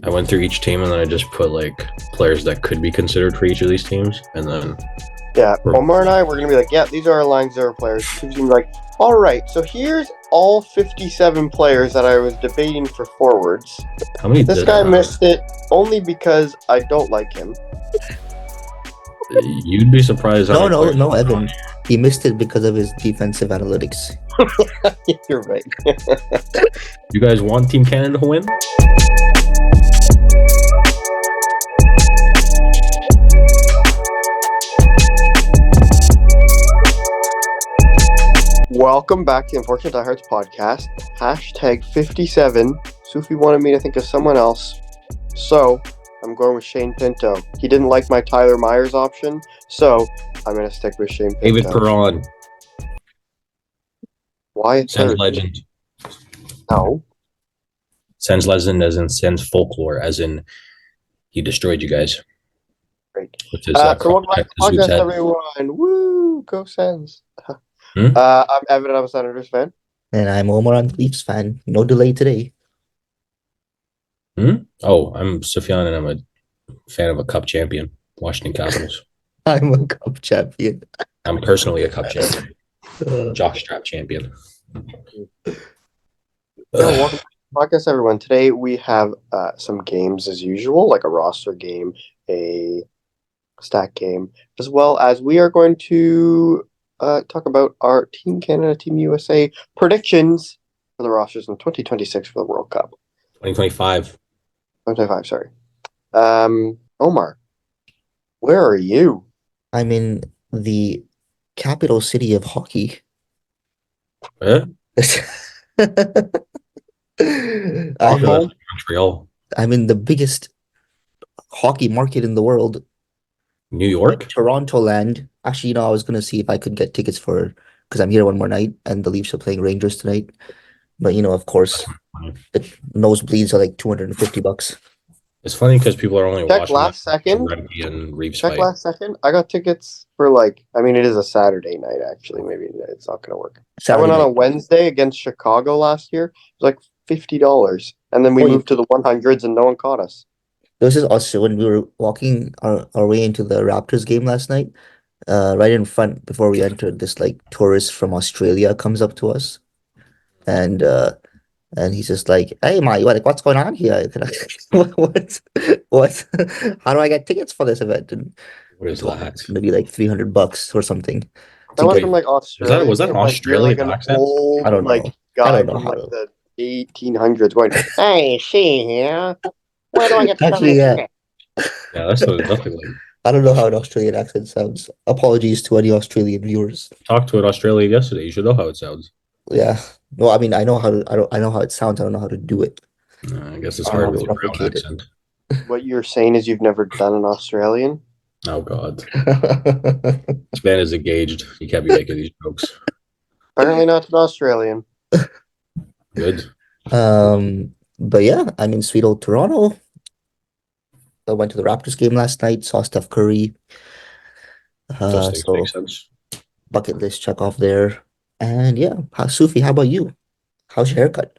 I went through each team and then I just put like players that could be considered for each of these teams, and then Yeah, Omar and I were going to be like, yeah, these are our line zero players. He was going to be like, all right, so here's all 57 players that I was debating for forwards. how many This did guy missed it only because I don't like him. You'd be surprised how many players- No, Evan. He missed it because of his defensive analytics. You're right. You guys want Team Canada to win? Welcome back to the Unfortunate Diehards podcast. Hashtag 57. Sufi wanted me to think of someone else, so I'm going with Shane Pinto. He didn't like my Tyler Myers option, so I'm going to stick with Shane Pinto. David Perron, Why a Sens third? legend. No. Sens legend as in Sens folklore, as in he destroyed you guys. Great. With his, So welcome back to the his podcast, head. everyone. Woo! Go Sens. Hmm? I'm Evan, I'm a Senators fan. And I'm Omar on the Leafs fan. No delay today. Oh, I'm Sufyan and I'm a fan of a cup champion, Washington Capitals. I'm a cup champion. I'm personally a cup champion, jockstrap champion. Welcome to the podcast, everyone. Today we have some games as usual, like a roster game, a stat game, as well as we are going to talk about our Team Canada, Team USA predictions for the rosters in 2026 for the World Cup. 2025. 2025, sorry. Omar, where are you? I'm in the capital city of hockey. Eh? I'm, Montreal. I'm in the biggest hockey market in the world, New York? Toronto land. Actually, I was going to see if I could get tickets because I'm here one more night and the Leafs are playing Rangers tonight. But, of course, nosebleeds are like $250. It's funny because people are only Check watching last second. Remke and Reeves Check fight. last second. I got tickets for it is a Saturday night, actually. Maybe it's not going to work. I went on a Wednesday against Chicago last year. It was like $50. And then we moved to the 100s and no one caught us. This is also when we were walking our way into the Raptors game last night. Right in front, before we entered, this tourist from Australia comes up to us, and he's just like, "Hey, mate, what's going on here? What? How do I get tickets for this event?" And What is that? it's going to be like $300 or something. I went from Australia. Was that an Australian an accent? old I don't know. guy I don't know from how the 1800s going, "Hey, see here. Where do I get Actually, yeah. Yeah, that's nothing like. I don't know how an Australian accent sounds. Apologies to any Australian viewers. Talked to an Australian yesterday. You should know how it sounds. Yeah. No, I mean I know how it sounds. I don't know how to do it. I guess it's I don't hard know with how your to brown replicate it. accent. What you're saying is you've never done an Australian? Oh God, this man is engaged. You can't be making these jokes. Apparently not an Australian. Good. But yeah, I'm in sweet old Toronto. I went to the Raptors game last night, saw Steph Curry. Those things So make sense. bucket list check off there. And yeah, Sufi, how about you? How's your haircut?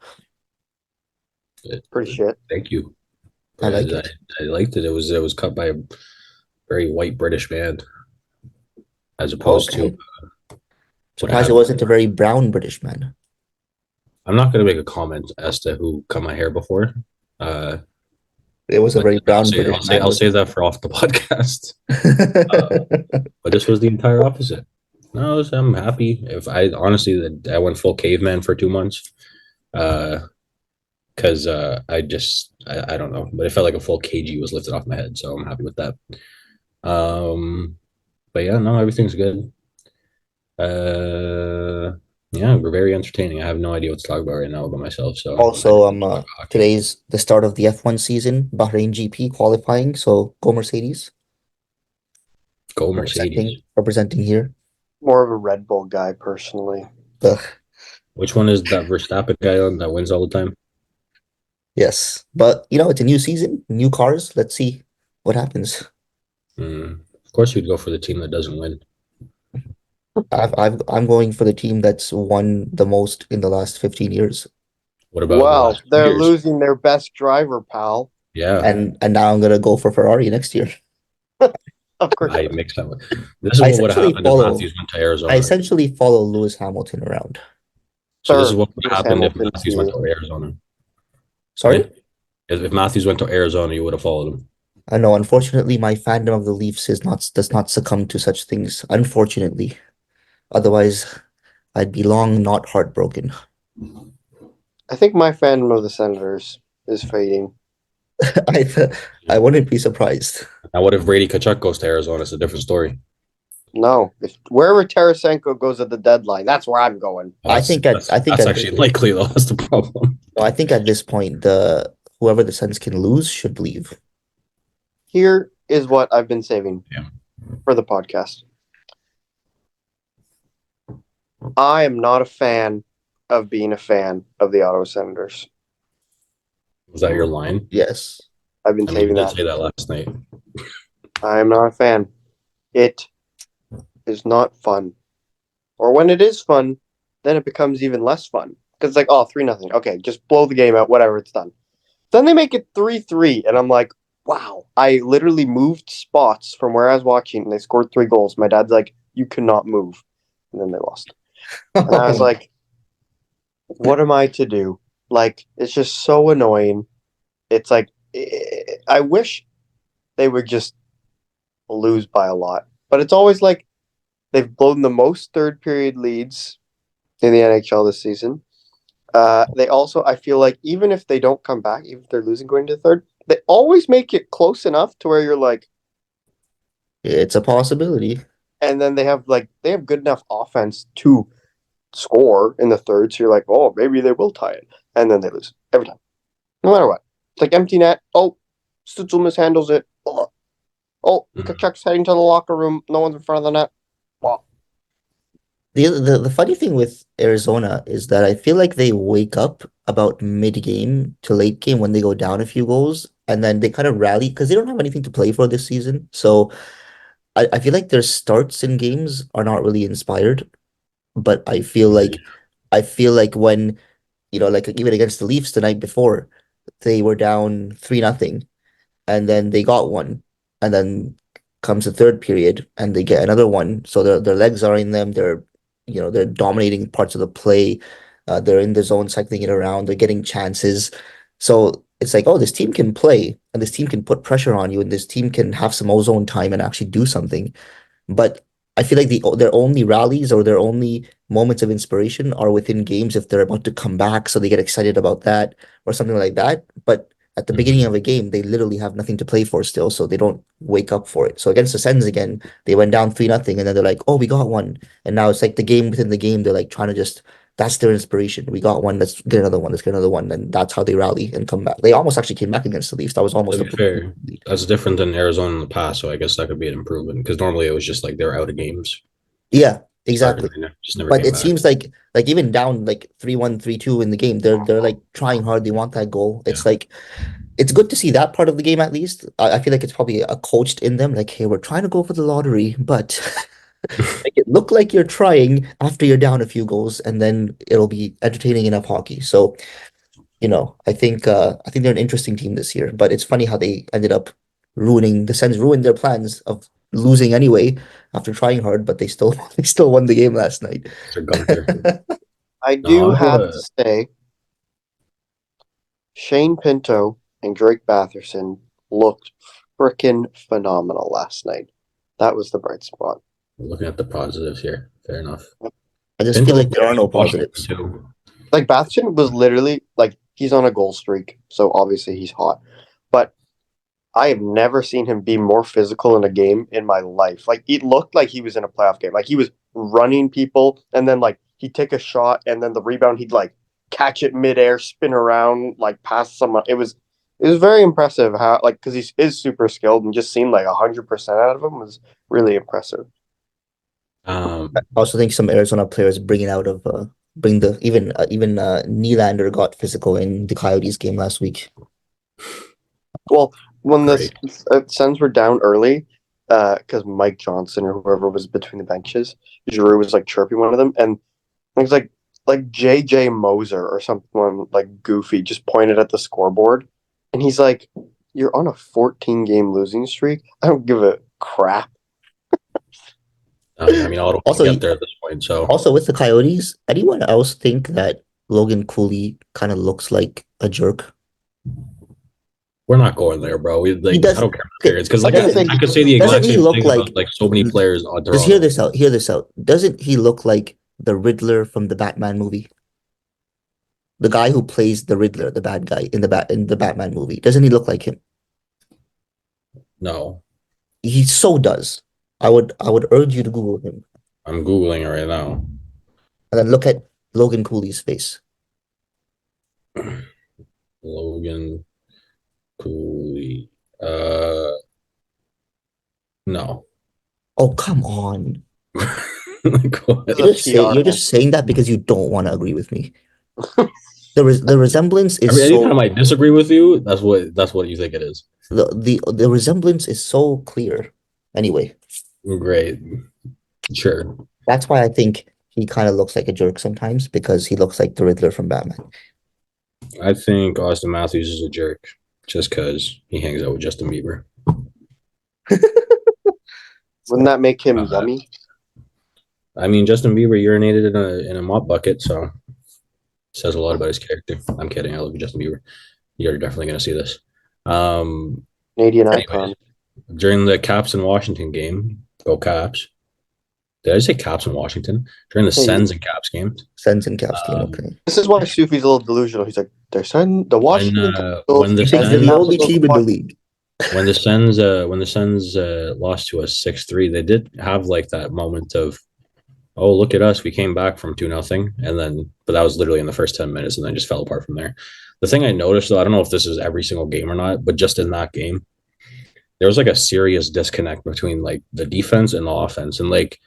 Pretty shit. Thank you. I like it. I liked it. It was cut by a very white British man, as opposed to. Surprised it wasn't a very brown British man. I'm not going to make a comment as to who cut my hair before. It was a very brown British man. I'll say that for off the podcast. But this was the entire opposite. No, I'm happy. If I honestly, I went full caveman for 2 months, because I don't know, but it felt like a full kg was lifted off my head, so I'm happy with that. But yeah, no, everything's good. Yeah, we're very entertaining. I have no idea what to talk about right now about myself. So also, today's the start of the F1 season, Bahrain GP qualifying. So go Mercedes. Go Mercedes. Representing here. More of a Red Bull guy, personally. Ugh. Which one is that Verstappen guy on that wins all the time? Yes, but it's a new season, new cars. Let's see what happens. Of course, you'd go for the team that doesn't win. I'm going for the team that's won the most in the last 15 years. What about? Well, they're years? losing their best driver, pal. Yeah, and now I'm gonna go for Ferrari next year. Of course. I mixed that. This is I what would have essentially happened if follow Matthews went to I Arizona. essentially follow Lewis Hamilton around. So this is Sir, what would have Lewis happened if Hamilton Matthews went to to Arizona. Sorry? Sorry, if Matthews went to Arizona, you would have followed him. I know, unfortunately, my fandom of the Leafs does not succumb to such things. Unfortunately, otherwise, I'd be long not heartbroken. I think my fandom of the Senators is fading. I I wouldn't be surprised. Now, what if Brady Kachuk goes to Arizona? It's a different story. No, if wherever Tarasenko goes at the deadline, that's where I'm going. I think at I think That's at this actually likely though. That's the problem. no, I think at this point, the whoever the Sens can lose should leave. Here is what I've been saving Yeah. for the podcast. I am not a fan of being a fan of the Ottawa Senators. Was that your line? Yes. I've been I mean, you saving did that. say that last night. I am not a fan. It is not fun. Or when it is fun, then it becomes even less fun. Because it's like, oh, 3-0. Okay, just blow the game out, whatever, it's done. Then they make it 3-3, and I'm like, wow. I literally moved spots from where I was watching, and they scored 3 goals. My dad's like, you cannot move. And then they lost. And I was like, what am I to do? Like, it's just so annoying. It's like, I wish they would just lose by a lot. But it's always like they've blown the most third period leads in the NHL this season. They also, I feel like, even if they don't come back, even if they're losing going to the third, they always make it close enough to where you're like, it's a possibility. and then they have good enough offense to score in the third. So you're like, oh, maybe they will tie it, and then they lose every time, no matter what. It's like empty net. Oh, Stützle mishandles it. Oh, Kachuk's heading to the locker room. No one's in front of the net. Well, The funny thing with Arizona is that I feel like they wake up about mid-game to late game when they go down a few goals, and then they kind of rally because they don't have anything to play for this season. So I feel like their starts in games are not really inspired. But I feel like when, like even against the Leafs the night before, they were down 3-0 and then they got one, and then comes the third period and they get another one. So their legs are in them. They're dominating parts of the play. They're in the zone, cycling it around. They're getting chances. So it's like, oh, this team can play and this team can put pressure on you and this team can have some ozone time and actually do something. But I feel like their only rallies or their only moments of inspiration are within games if they're about to come back, so they get excited about that or something like that. But at the beginning of a game, they literally have nothing to play for still, so they don't wake up for it. So against the Sens again, they went down 3-0, and then they're like, "Oh, we got one," and now it's like the game within the game. They're like trying to just that's their inspiration. We got one. Let's get another one. Let's get another one, and that's how they rally and come back. They almost actually came back against the Leafs. That was almost To a be fair, that's different than Arizona in the past, so I guess that could be an improvement because normally it was just like they're out of games. Yeah, Started, exactly. just never But came it back. seems like even down like 3-1, 3-2 in the game, they're like trying hard. They want that goal. Yeah. It's like it's good to see that part of the game at least. I feel like it's probably a coached in them, like, hey, we're trying to go for the lottery, but make it look like you're trying after you're down a few goals, and then it'll be entertaining enough hockey. So, I think they're an interesting team this year, but it's funny how they ended up the Sens ruined their plans of losing anyway after trying hard, but they still they still won the game last night. Mr. Gunther. I No, do have to say, Shane Pinto and Drake Batherson looked freaking phenomenal last night. That was the bright spot. looking at the positives here. Fair enough. I just feel Pinto like there are no Washington positives. too. Like Batherson was literally like he's on a goal streak, so obviously he's hot. But I have never seen him be more physical in a game in my life. Like it looked like he was in a playoff game. Like he was running people, and then like he'd take a shot, and then the rebound he'd like catch it midair, spin around, like past someone. It was very impressive how like because he is super skilled and just seemed like 100% out of him was really impressive. Um, I also think some Arizona players bringing out of bring the even Nylander got physical in the Coyotes game last week. Well, when the great. Sens were down early, because Mike Johnson or whoever was between the benches, Giroux was like chirping one of them, and it was like JJ Moser or someone like goofy just pointed at the scoreboard, and he's like, you're on a 14-game losing streak. I don't give a crap. I mean, Ottawa can Also, get there at this point. So Also with the Coyotes, anyone else think that Logan Cooley kind of looks like a jerk? we're not going there, bro. We He like I does. don't care about periods because I like gotta Doesn't say, I could say the doesn't exact he same look thing about like? like so many players on Just hear Toronto. this out. Hear this out. Doesn't he look like the Riddler from the Batman movie? The guy who plays the Riddler, the bad guy in the Batman movie. Doesn't he look like him? No, He so does. I would urge you to Google him I'm googling it right now. and then look at Logan Cooley's face. Logan Cooley. No. Oh, come on. Like, what? this is a PR. You're just saying that because you don't want to agree with me. The resemblance I is mean, anytime so I disagree with you, that's what you think it is. the resemblance is so clear. Anyway, Great, sure. that's why I think he kind of looks like a jerk sometimes because he looks like the Riddler from Batman. I think Austin Matthews is a jerk just because he hangs out with Justin Bieber. Wouldn't that make him Uh, yummy? I mean, Justin Bieber urinated in a mop bucket, so says a lot about his character. I'm kidding. I love you, Justin Bieber. You're definitely gonna see this. Canadian Anyways, icon. during the Caps and Washington game, go Caps. Did I say Caps and Washington? During the Hey. Sens and Caps games, Sens and Caps game, Um, okay. This is why Sufi's a little delusional. He's like, they're sending the Washington when the He thinks they're the Sens only team in the league. when the Sens lost to us 6-3, they did have like that moment of, oh, look at us, we came back from 2-0, and then but that was literally in the first 10 minutes and then just fell apart from there. The thing I noticed, though, I don't know if this is every single game or not, but just in that game, there was like a serious disconnect between like the defense and the offense, and like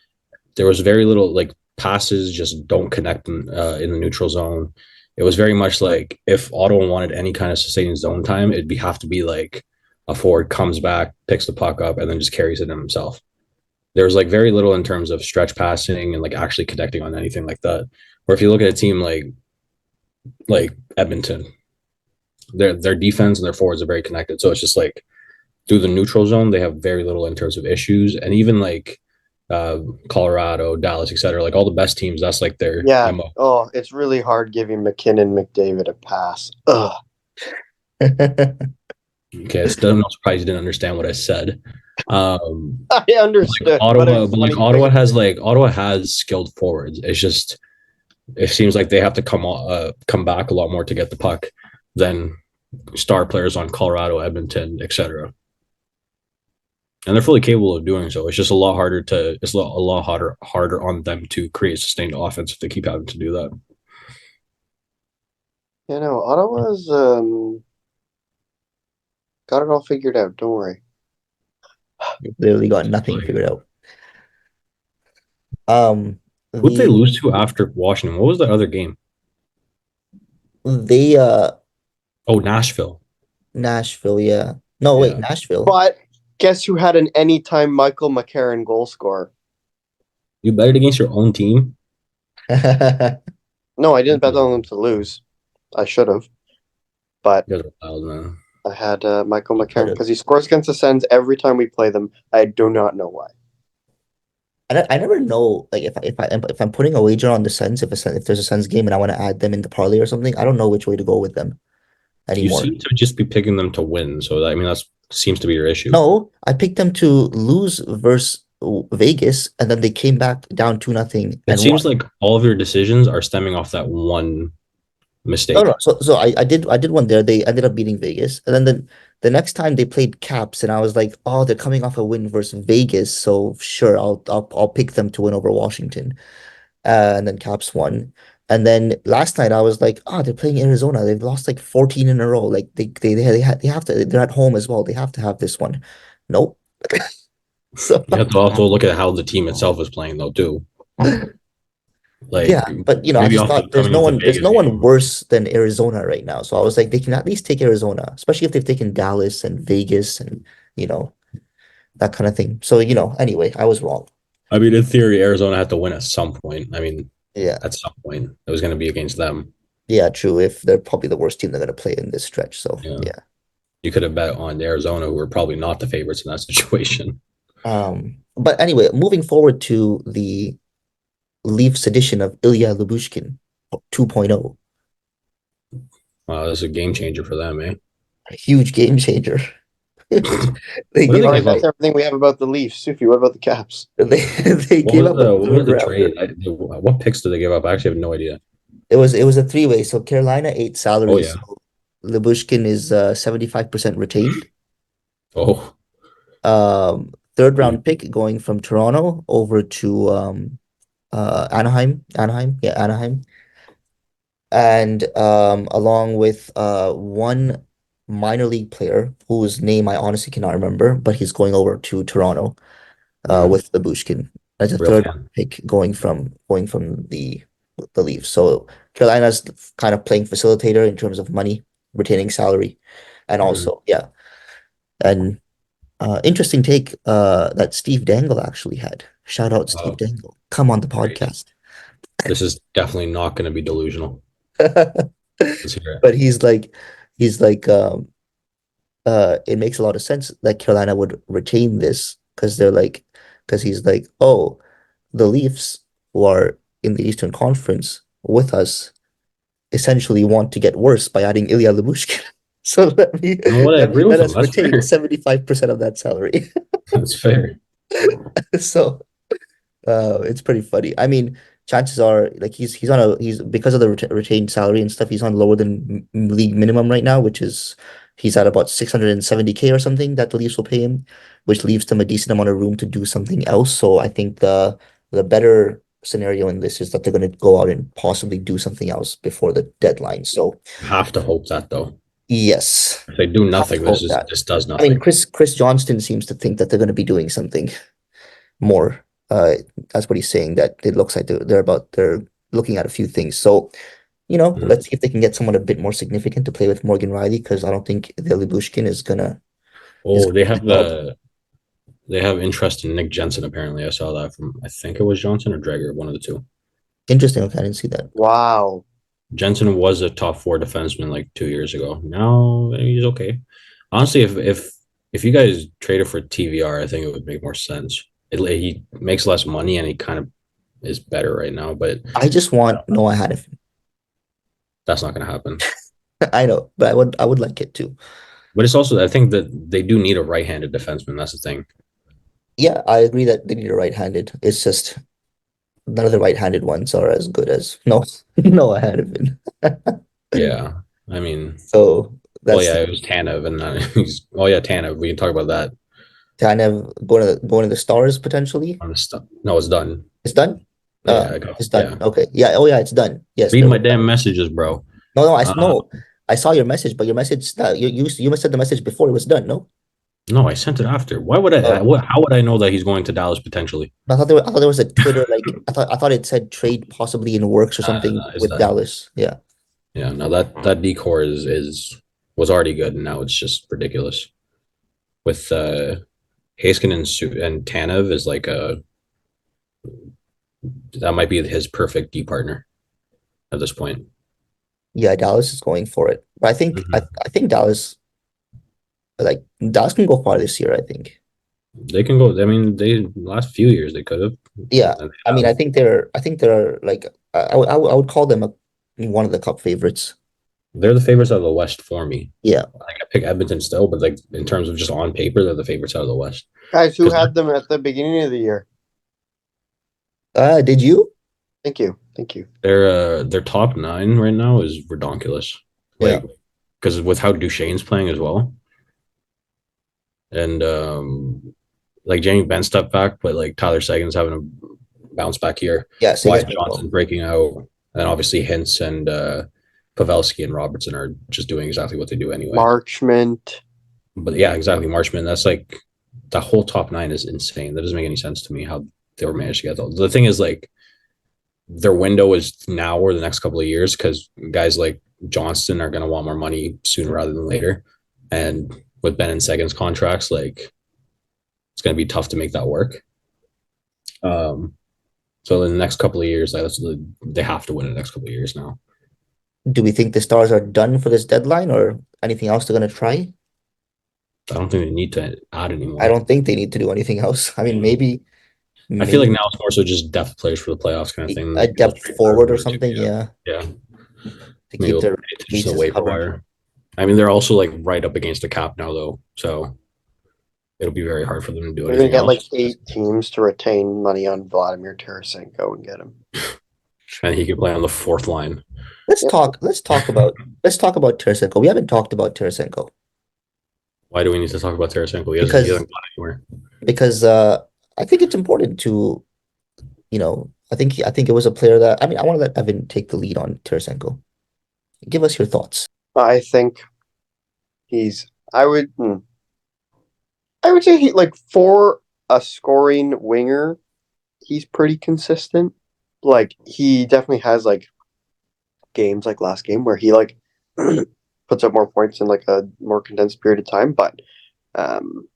there was very little like passes just don't connect in the neutral zone. It was very much like if Ottawa wanted any kind of sustained zone time, have to be like a forward comes back, picks the puck up, and then just carries it in himself. There was like very little in terms of stretch passing and like actually connecting on anything like that. Or if you look at a team like Edmonton, their defense and their forwards are very connected. So it's just like through the neutral zone, they have very little in terms of issues. And even like Colorado, Dallas, etc. Like all the best teams, that's like their Yeah. MO. Oh, it's really hard giving McKinnon, McDavid a pass. Ugh. Okay, it's no surprise you didn't understand what I said. I understood. Like Ottawa, it's but like funny. Ottawa has skilled forwards. It's just it seems like they have to come back a lot more to get the puck than star players on Colorado, Edmonton, etc. And they're fully capable of doing so. It's just a lot harder harder on them to create sustained offense if they keep having to do that. You know, Ottawa's got it all figured out. Don't worry. Literally got nothing figured out. Who'd they lose to after Washington? What was the other game? They Oh, Nashville. Nashville, yeah. No, wait, Yeah. Nashville. But guess who had an anytime Michael McCarron goal scorer? You bet it against your own team. No, I didn't bet on them to lose. I should have. But You guys are wild, man. I had Michael McCarron because he scores against the Sens every time we play them. I do not know why. I never know like if I'm putting a wager on the Sens if there's a Sens game and I want to add them in the parlay or something, I don't know which way to go with them You anymore. seem to just be picking them to win. So I mean that seems to be your issue. No, I picked them to lose versus Vegas, and then they came back down 2-0 It and seems won. like all of your decisions are stemming off that one mistake. No. So I did one there. They ended up beating Vegas, and then the next time they played Caps, and I was like, oh, they're coming off a win versus Vegas, so sure, I'll pick them to win over Washington. And then Caps won. And then last night I was like, oh, they're playing Arizona. They've lost like 14 in a row. Like they have to. They're at home as well. They have to have this one. Nope. So You have to also look at how the team itself is playing, though, too. Like, yeah, but I maybe just off thought the- coming off the there's Vegas no one game. worse than Arizona right now. So I was like, they can at least take Arizona, especially if they've taken Dallas and Vegas and that kind of thing. So anyway, I was wrong. I mean, in theory, Arizona had to win at some point. I mean, Yeah, at some point, it was going to be against them. yeah, true. If they're probably the worst team they're gonna play in this stretch. So Yeah. yeah. You could have bet on Arizona, who were probably not the favorites in that situation. But anyway, moving forward to the Leafs edition of Ilya Lyubushkin 2.0, Wow, this is a game changer for them, eh? a huge game changer. They What did gave they All up right, give that's up? everything we have about the Leafs. Sufi, what about the Caps? they they What gave was up a the what was third the rounder. trade? What picks did they give up? I actually have no idea. It was a three-way. So Carolina ate Oh salaries. yeah. So Lyubushkin is 75% retained. Oh, Third round pick going from Toronto over to Anaheim. Anaheim, yeah, Anaheim. And along with one minor league player whose name I honestly cannot remember, but he's going over to Toronto mhm. with the Bushkin as a Real third fan. pick going from the Leafs. So Carolina's kind of playing facilitator in terms of money, retaining salary, and Mhm. also yeah, and interesting take that Steve Dangle actually had. Shout out Steve Oh, Dangle. Come on the great. podcast. This is definitely not going to be delusional. Let's hear it. But he's like it makes a lot of sense that Carolina would retain this because he's like, oh, the Leafs who are in the Eastern Conference with us essentially want to get worse by adding Ilya Lyubushkin. So let me You know what? I let me agree with let him. us That's retain fair. 75% of that salary. That's fair. So it's pretty funny. I mean, chances are like he's because of the retained salary and stuff, he's on lower than league minimum right now, which is he's at about 670K or something that the Leafs will pay him, which leaves them a decent amount of room to do something else. So I think the better scenario in this is that they're going to go out and possibly do something else before the deadline. So Have to hope that though. yes, If they do have to nothing, hope that. this does I mean, nothing. Chris Johnston seems to think that they're going to be doing something more. That's what he's saying, that it looks like they're looking at a few things. So, Mhm. let's see if they can get someone a bit more significant to play with Morgan Riley, because I don't think the Lyubushkin is Oh, gonna do the job. they have interest in Nick Jensen. Apparently, I saw that from I think it was Johnson or Dreger, one of the two. Interesting. Okay, I didn't see that. Wow. Jensen was a top four defenseman like 2 years ago. Now he's okay. Honestly, if you guys traded for TVR, I think it would make more sense. He makes less money and he kind of is better right now, but I just want Noah Hannafin. that's not going to happen. I know, but I would like it too. But it's also I think that they do need a right-handed defenseman. That's the thing. Yeah, I agree that they need a right-handed. It's just none of the right-handed ones are as good as no Noah Hannafin. Yeah, I mean, So well, that's yeah, the it was Tanev, and he's oh yeah, Tanev. We can talk about that kind of going to the Stars potentially. on the stuff. No, it's done. It's done. Yeah, I got It's done. yeah. Okay. Yeah. Oh, yeah. It's done. Yes. Read Never my mind. damn messages, bro. No, no. Uh, No. I saw your message, but your message that you must send the message before it was done. No. no, I sent it after. Why would I? Oh, What? How would I know that he's going to Dallas potentially? I thought there was a Twitter like I thought it said trade possibly in works or something No, it's with done. Dallas. Yeah. Yeah, no, that decor is was already good, and now it's just ridiculous. With Haskin and Tanev is like a that might be his perfect D partner at this point. Yeah. Dallas is going for it, but I think I, Mhm. I think Dallas can go far this year. I think. They can go. I mean, they last few years they could have, Yeah. and I they mean, have. I think they're like I would call them one of the cup favorites. They're the favorites out of the West for me. Yeah. Like I pick Edmonton still, but like in terms of just on paper, they're the favorites out of the West Guys, who because had them at the beginning of the year? Did you? Thank you. Thank you. their top nine right now is redonkulous. Yeah. Like because with how Duchesne's playing as well, and like Jamie Benn stepped back, but like Tyler Seguin's having a bounce back here. Yeah. Sagan's Wyatt playing well. Johnson breaking out, and obviously Hintz and Pavelski and Robertson are just doing exactly what they do anyway. Marchment. But yeah, exactly, Marshman. That's like the whole top nine is insane. That doesn't make any sense to me how they were managed to get those. The thing is like their window is now or the next couple of years because guys like Johnston are going to want more money sooner rather than later. And with Ben and Seguin's contracts, like it's going to be tough to make that work. Um, so in the next couple of years, they have to win in the next couple of years now. Do we think the Stars are done for this deadline or anything else they're going to try? I don't think they need to add I anymore. don't think they need to do anything else. I mean, maybe I feel like maybe now it's more so just depth players for the playoffs kind of thing. a Maybe they'll depth trade for forward one or or two. something, yeah, Yeah. to Maybe keep we'll their pay attention to the bases waiver covered. wire. I mean, they're also like right up against the cap now, though, so it'll be very hard for them to do They're gonna anything get like else. 8 teams to retain money on Vladimir Tarasenko and get him. And he could play on the fourth line. Let's Yep. talk. Let's talk about Tarasenko. We haven't talked about Tarasenko Why do we need to talk about Tarasenko? He because hasn't gone anywhere. because I think it's important to I think it was a player that I want to let Evan take the lead on Tarasenko. Give us your thoughts. I think he's. I would say he like for a scoring winger, he's pretty consistent. Like he definitely has like games like last game where he like puts up more points in like a more condensed period of time. But um,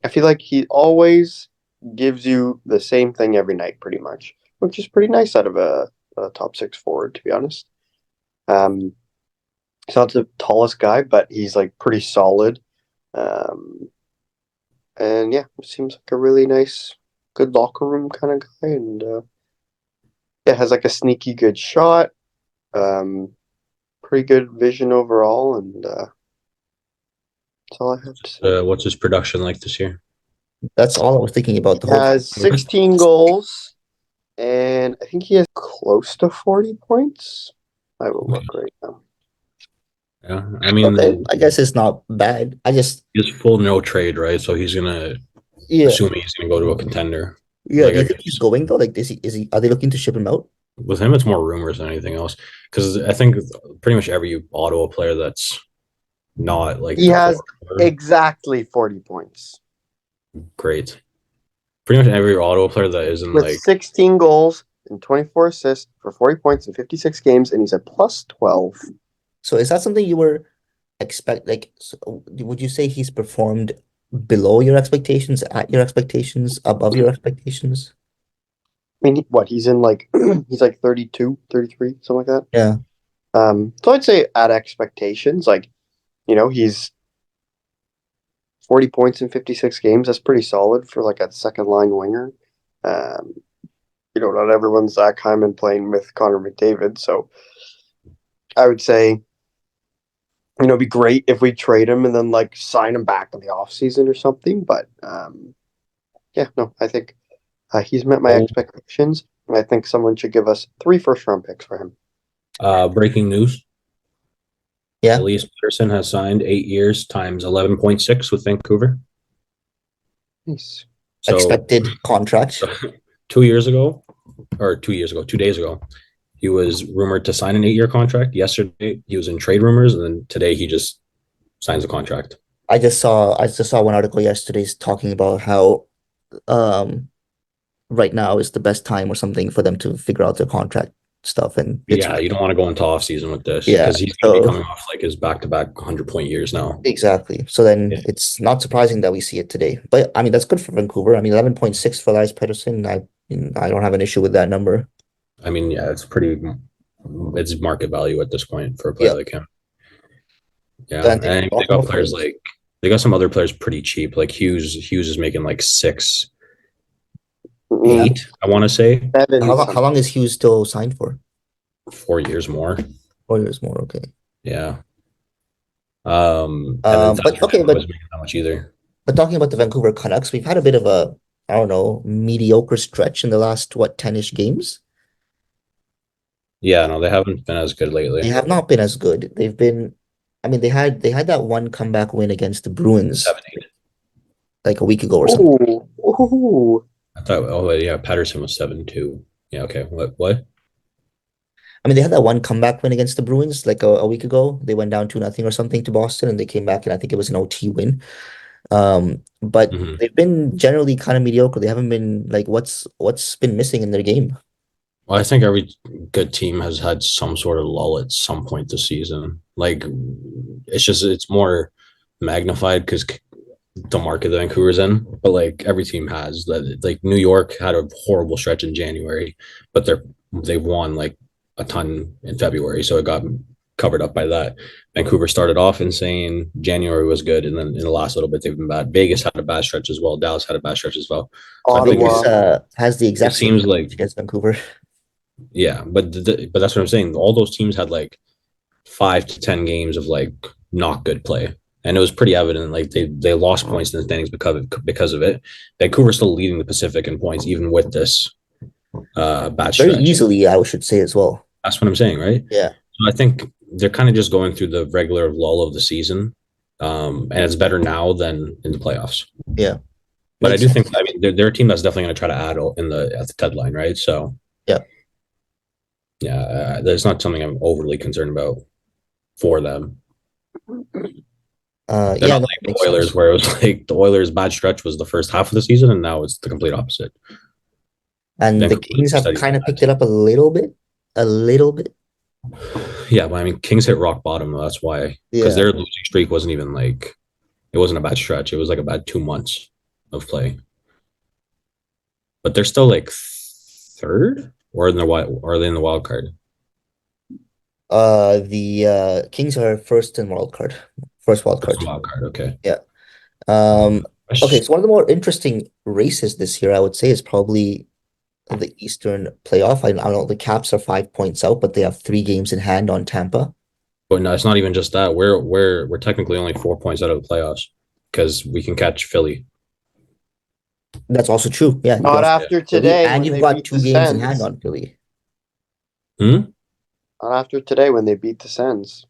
I feel like he always gives you the same thing every night, pretty much, which is pretty nice out of a top six forward, to be honest. Um, he's not the tallest guy, but he's like pretty solid. Um, and yeah, seems like a really nice, good locker room kind of guy, and yeah, has like a sneaky good shot. Um, pretty good vision overall, and that's all I have to say. What's his production like this year? That's all I was thinking about the He whole has time. 16 goals, and I think he has close to 40 points. I will look right now. Yeah, I mean, Okay, I guess it's not bad. he's full no trade, right? So he's gonna Yeah, assuming he's gonna go to a contender. yeah. Like Do I you think he's guess going though? Like, are they looking to ship him out? with him, it's more rumors than anything else. Because I think pretty much every Ottawa player that's not like He the has core, exactly 40 points great. Pretty much every Ottawa player that isn't with like 16 goals and 24 assists for 40 points in 56 games, and he's at plus 12. So is that something you were expect? Like, so would you say he's performed below your expectations, at your expectations, above your expectations? I mean, what he's in like he's like 32, 33, something like that. Yeah. So I'd say at expectations, like he's 40 points in 56 games. That's pretty solid for like a second line winger. Um, not everyone's Zach Hyman playing with Connor McDavid, so I would say it'd be great if we trade him and then like sign him back in the off season or something. But yeah, no, I think he's met my oh, expectations, and I think someone should give us 3 first-round picks for him. breaking news. Yeah. Elias Peterson has signed 8 years times 11.6 with Vancouver. Nice. So Expected contract. 2 years ago, or 2 years ago, 2 days ago, he was rumored to sign an 8 year contract. Yesterday, he was in trade rumors, and then today he just signs a contract. I just saw one article yesterday talking about how um right now is the best time or something for them to figure out their contract stuff, and it's Yeah, you don't want to go into off season with this yeah. because he's going to be So coming off like his back to back 100-point years now. exactly. So then Yeah. it's not surprising that we see it today. But I mean that's good for Vancouver. I mean 11.6 for Elias Pettersson. I don't have an issue with that number. I mean, yeah, it's market value at this point for a player Yeah. like him. Yeah, And and a they lot got more players players. like they got some other players pretty cheap. Like Hughes is making like six, Yeah, eight. I want to say How seven long, how something. long is Hughes still signed for? 4 years more. 4 years more, okay. Yeah. And then But Thatcher okay, was making that much either. but talking about the Vancouver Canucks, we've had a bit of a, I don't know, mediocre stretch in the last, what, 10-ish games? Yeah, no, they haven't been as good They lately. have not been as good. I mean, they had that one comeback win against the Bruins 7-8. like a week ago or something. Ooh, ooh. I thought, oh yeah, Patterson was 7-2. Yeah, okay. What? I mean, they had that one comeback win against the Bruins like a week ago. They went down 2-0 or something to Boston, and they came back, and I think it was an OT win. But Mhm. they've been generally kind of mediocre. They haven't been like what's been missing in their game. Well, I think every good team has had some sort of lull at some point this season. Like, it's more magnified because the market that Vancouver's in, but like every team has that. Like New York had a horrible stretch in January, but they've won like a ton in February, so it got covered up by that. Vancouver started off insane. January was good, and then in the last little bit they've been bad. Vegas had a bad stretch as well. Dallas had a bad stretch as well. So I think Vegas Ottawa. has the it exact same seems stretch like against Vancouver. yeah, but that's what I'm saying. All those teams had like 5 to 10 games of like not good play, and it was pretty evident. Like they lost points in the standings because of it. Vancouver's still leading the Pacific in points even with this bad Very stretch. easily, I should say as well. That's what I'm saying, right? Yeah. So I think they're kind of just going through the regular lull of the season, and it's better now than in the playoffs. Yeah. But I Makes do sense. think, I mean, they're a team that's definitely going to try to add at the deadline, right? So Yeah. yeah, there's not something I'm overly concerned about for them. They're Yeah, not no, like it the makes Oilers, sense. where it was like the Oilers' bad stretch was the first half of the season, and now it's the complete opposite. And the Vancouver Kings have studies kind of that. picked it up a little bit. A little bit. Yeah, but I mean, Kings hit rock bottom. That's why, because Yeah. their losing streak wasn't even like it wasn't a bad stretch. It was like a bad 2 months of play. But they're still like third, or in the wild, or are they in the wild card? The Kings are first in wild card. First wild First card. wild card. Okay. Yeah. Okay, so one of the more interesting races this year, I would say, is probably the Eastern playoff. I don't know, the Caps are 5 points out, but they have 3 games in hand on Tampa. But no, it's not even just that. We're technically only 4 points out of the playoffs because we can catch Philly. That's also true. Yeah, you Not also after Philly, today and when you've they got beat the 2 games in hand Sens. on Philly. Hmm? Not after today when they beat the Sens.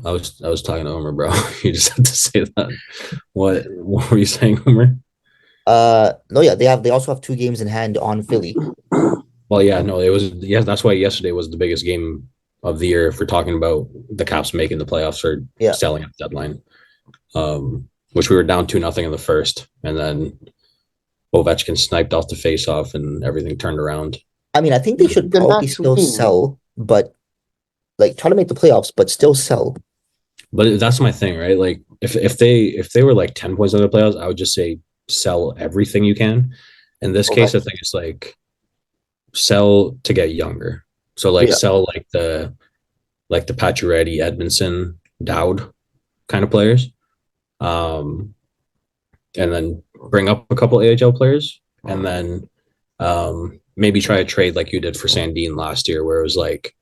I was talking to Homer, bro. You just had to say that. What were you saying, Homer? No, yeah, they also have 2 games in hand on Philly. Well, yeah, no, it was yeah. That's why yesterday was the biggest game of the year if we're talking about the Caps making the playoffs or Yeah. selling at the deadline. Which we were down 2-0 in the first, and then Ovechkin sniped off the face-off, and everything turned around. I mean, I think they should They're probably not still team. sell, but like try to make the playoffs, but still sell. But that's my thing, right? Like if they were like 10 points out of the playoffs, I would just say sell everything you can. In this case, I Ovechkin. think it's like sell to get younger. So like Yeah. sell like the Pacioretty, Edmondson, Dowd kind of players, and then bring up a couple AHL players, and then maybe try a trade like you did for Sandin last year, where it was like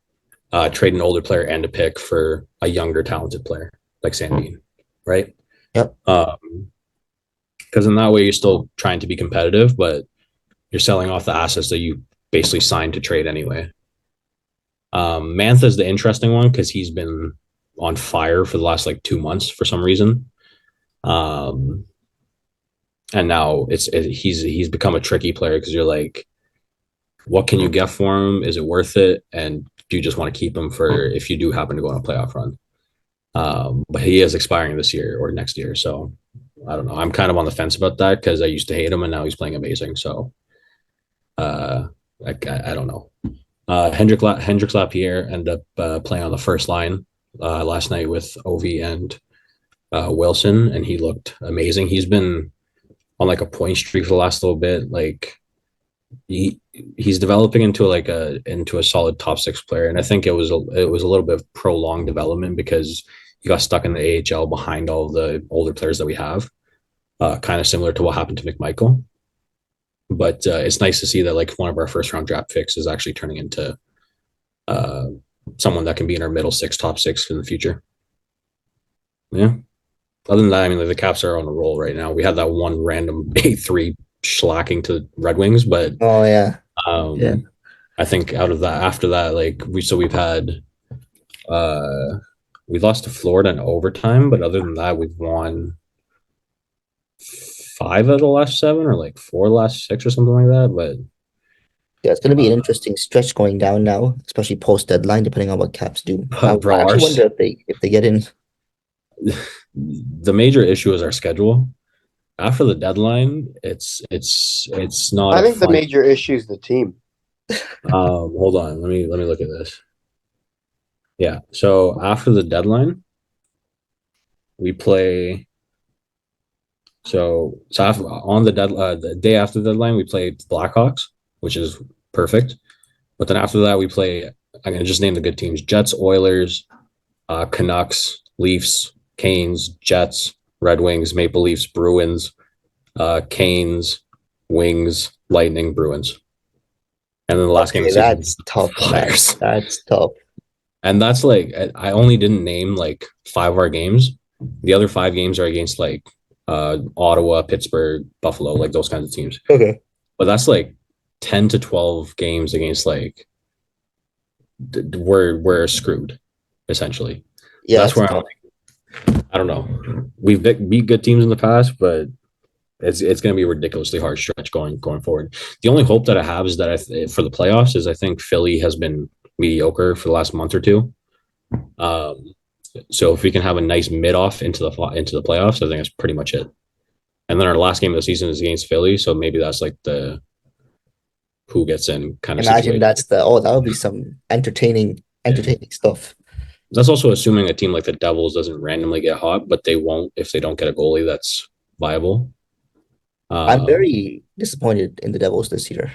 trade an older player and a pick for a younger, talented player like Sandin, right? Yep. Because in that way, you're still trying to be competitive, but you're selling off the assets that you basically signed to trade anyway. Mantha's the interesting one because he's been on fire for the last like 2 months for some reason. And now he's become a tricky player because you're like, what can you get for him? Is it worth it? And do you just want to keep him for if you do happen to go on a playoff run? But he is expiring this year or next year, so I don't know. I'm kind of on the fence about that because I used to hate him and now he's playing amazing. So I don't know. Hendrix Lapierre ended up playing on the first line last night with Ovi and Wilson, and he looked amazing. He's been on like a point streak for the last little bit. Like he's developing into a solid top six player, and I think it was a little bit of prolonged development because he got stuck in the AHL behind all the older players that we have, kind of similar to what happened to McMichael. But it's nice to see that like one of our first round draft picks is actually turning into someone that can be in our middle six, top six in the future. Yeah. Other than that, I mean, like, the Caps are on a roll right now. We had that one random 8-3 slacking to Red Wings, but Oh yeah. Yeah. I think out of that, after that, like we've had we lost to Florida in overtime, but other than that, we've won 5 of the last 7 or like 4 of the last 6 or something like that. But Yeah, it's going to be an interesting stretch going down now, especially post deadline, depending on what Caps do. I bro, actually wonder if they get in. the major issue is our schedule. After the deadline, it's not I a think the fun. major issue is the team. Hold on, let me look at this. Yeah, so after the deadline, we play. So after, on the day after the deadline, we play Blackhawks, which is perfect. But then after that, we play. I'm gonna just name the good teams: Jets, Oilers, Canucks, Leafs, Canes, Jets, Red Wings, Maple Leafs, Bruins, Canes, Wings, Lightning, Bruins. And then the last game of Okay, the season was that's the tough, man. Flyers. That's tough. And that's like I only didn't name like 5 of our games. The other 5 games are against like Ottawa, Pittsburgh, Buffalo, like those kinds of teams. Okay. But that's like 10 to 12 games against like we're screwed essentially. Yeah, That's that's where I'm tough. like, I don't know. We've beat good teams in the past, but it's going to be a ridiculously hard stretch going forward. The only hope that I have is that for the playoffs is I think Philly has been mediocre for the last month or two. So if we can have a nice mid off into the playoffs, I think that's pretty much it. And then our last game of the season is against Philly, so maybe that's like the who gets in kind of Imagine situation. that would be some entertaining stuff. That's also assuming a team like the Devils doesn't randomly get hot, but they won't if they don't get a goalie that's viable. I'm very disappointed in the Devils this year.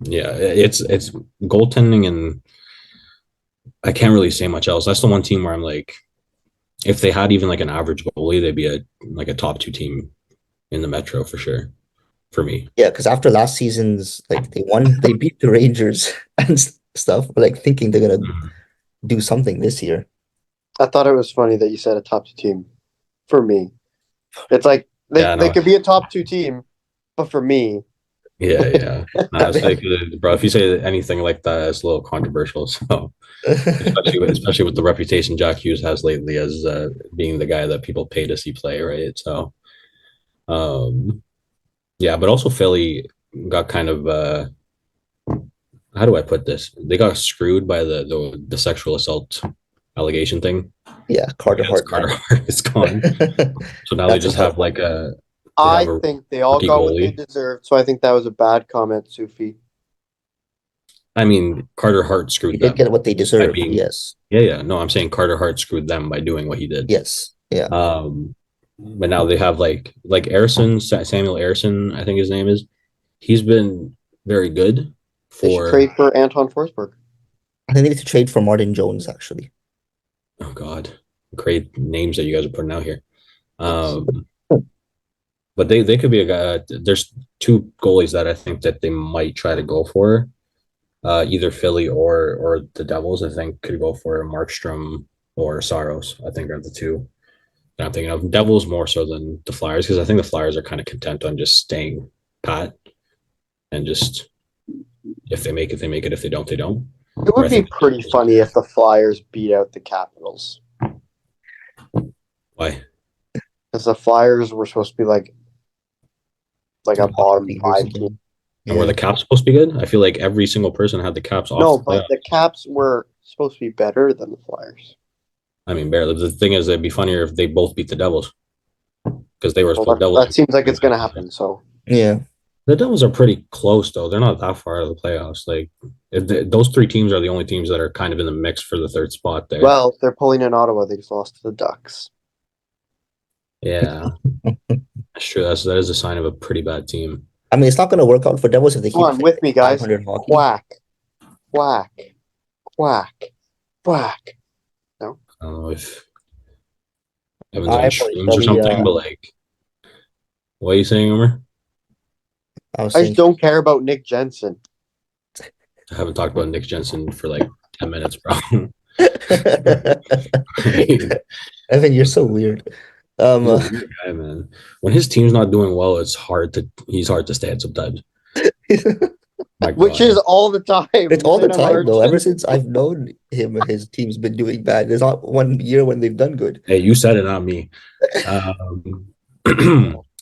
Yeah, it's goaltending, and I can't really say much else. That's the one team where I'm like, if they had even like an average goalie, they'd be a top 2 team in the Metro for sure. For me, Yeah, because after last season's, like they beat the Rangers and stuff. Like thinking they're gonna do something this year. I thought it was funny that you said a top 2 team. For me, it's like Yeah, they no. could be a top 2 team, but for me, Yeah. It's like, bro, if you say anything like that, it's a little controversial. So, especially with the reputation Jack Hughes has lately as being the guy that people pay to see play, right? So, yeah, but also Philly got kind of how do I put this? They got screwed by the sexual assault allegation thing. Yeah, Carter Hart. Carter Hart is gone, so now they That's a just tough have one. like a I think they all rookie got what they goalie. deserved. So I think that was a bad comment, Sufi. I mean, Carter Hart They screwed did them get what they by deserved. being. Yes. Yeah. No, I'm saying Carter Hart screwed them by doing what he did. Yes. Yeah. But now they have like Samuel Arison, I think his name is. He's been very good They should for. trade for Anton Forsberg. They needed to trade for Martin Jones, actually. Oh God, great names that you guys are putting out here. But they could be a guy. There's 2 goalies that I think that they might try to go for. Either Philly or the Devils, I think, could go for Markstrom or Saros. I think are the 2 that I'm thinking of. Devils more so than the Flyers, because I think the Flyers are kind of content on just staying pat and just if they make it, they make it. If they don't, they don't. It would be pretty funny if the Flyers beat out the Capitals. Why? Because the Flyers were supposed to be like a bottom 5 team. And were the Caps supposed to be good? I feel like every single person had the Caps off. No, but the Caps were supposed to be better than the Flyers. I mean, barely. The thing is, it'd be funnier if they both beat the Devils because they were supposed. That seems like it's going to happen. So yeah, the Devils are pretty close though. They're not that far out of the playoffs. Like those 3 teams are the only teams that are kind of in the mix for the 3rd spot there. Well, they're pulling in Ottawa. They just lost to the Ducks. Yeah, that's true. That is a sign of a pretty bad team. I mean, it's not going to work out for Devils if they keep. Come on with me, guys. Quack, quack, quack, quack. No. I don't know if Evan's on shrooms or something, but like, what are you saying, Omer? I just don't care about Nick Jensen. I haven't talked about Nick Jensen for like 10 minutes, bro. Evan, you're so weird. He's a weird guy, man. When his team's not doing well, he's hard to stand sometimes. Which is all the time. It's all the time, though. Ever since I've known him, his team's been doing bad. There's not one year when they've done good. Hey, you said it, not me.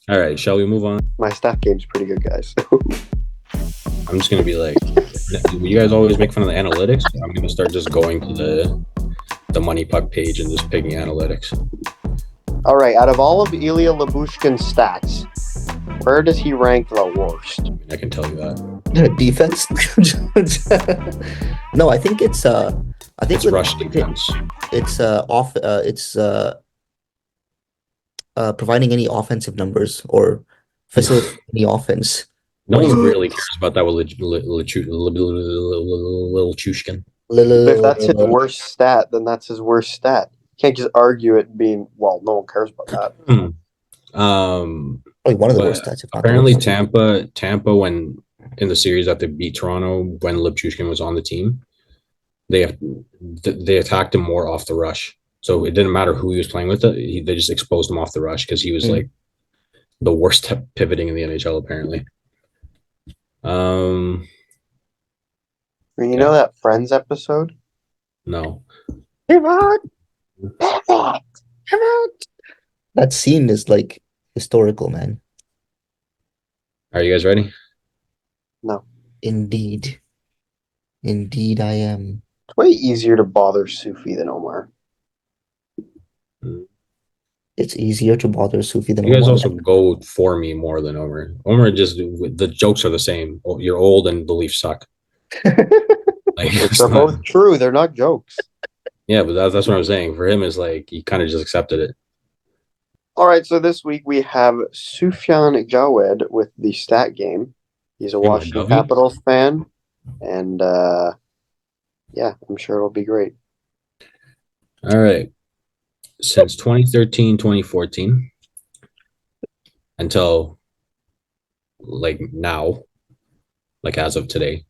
All right, shall we move on? My staff game's pretty good, guys. I'm just gonna be like, you guys always make fun of the analytics. I'm gonna start just going to the Money Puck page and just picking analytics. All right, out of all of Ilya Lyubushkin's stats, where does he rank the worst? I mean, I can tell you that. Defense? No, I think it's it's rush defense. It's providing any offensive numbers or facilitating any offense. No one really cares about that with Lyubushkin. If that's his worst stat, then that's his worst stat. Can't just argue it being, well, no one cares about that. Probably one of the But worst stats, if not the apparently worst. Tampa, when in the series that they beat Toronto, when Lyubushkin was on the team, they they attacked him more off the rush. So it didn't matter who he was playing with. They just exposed him off the rush because he was like the worst at pivoting in the NHL apparently. I mean, you Okay. know that Friends episode? No. Pivot! Pivot! Pivot! That scene is like historical, man. Are you guys ready? No. Indeed. Indeed, I am. It's way easier to bother Sufi than Omar. It's easier to bother Sufi than You guys Omar. also go for me more than Omer. Omer just the jokes are the same. Oh, you're old and beliefs suck. Like Which it's are not. both true. They're not jokes. Yeah, but that's what I'm saying. For him, is like he kind of just accepted it. All right, so this week we have Sufjan Jawed with the stat game. He's a Hey, Washington McGovey. Capitals fan, and yeah, I'm sure it'll be great. All right. Since 2013, 2014 until like now, like as of today,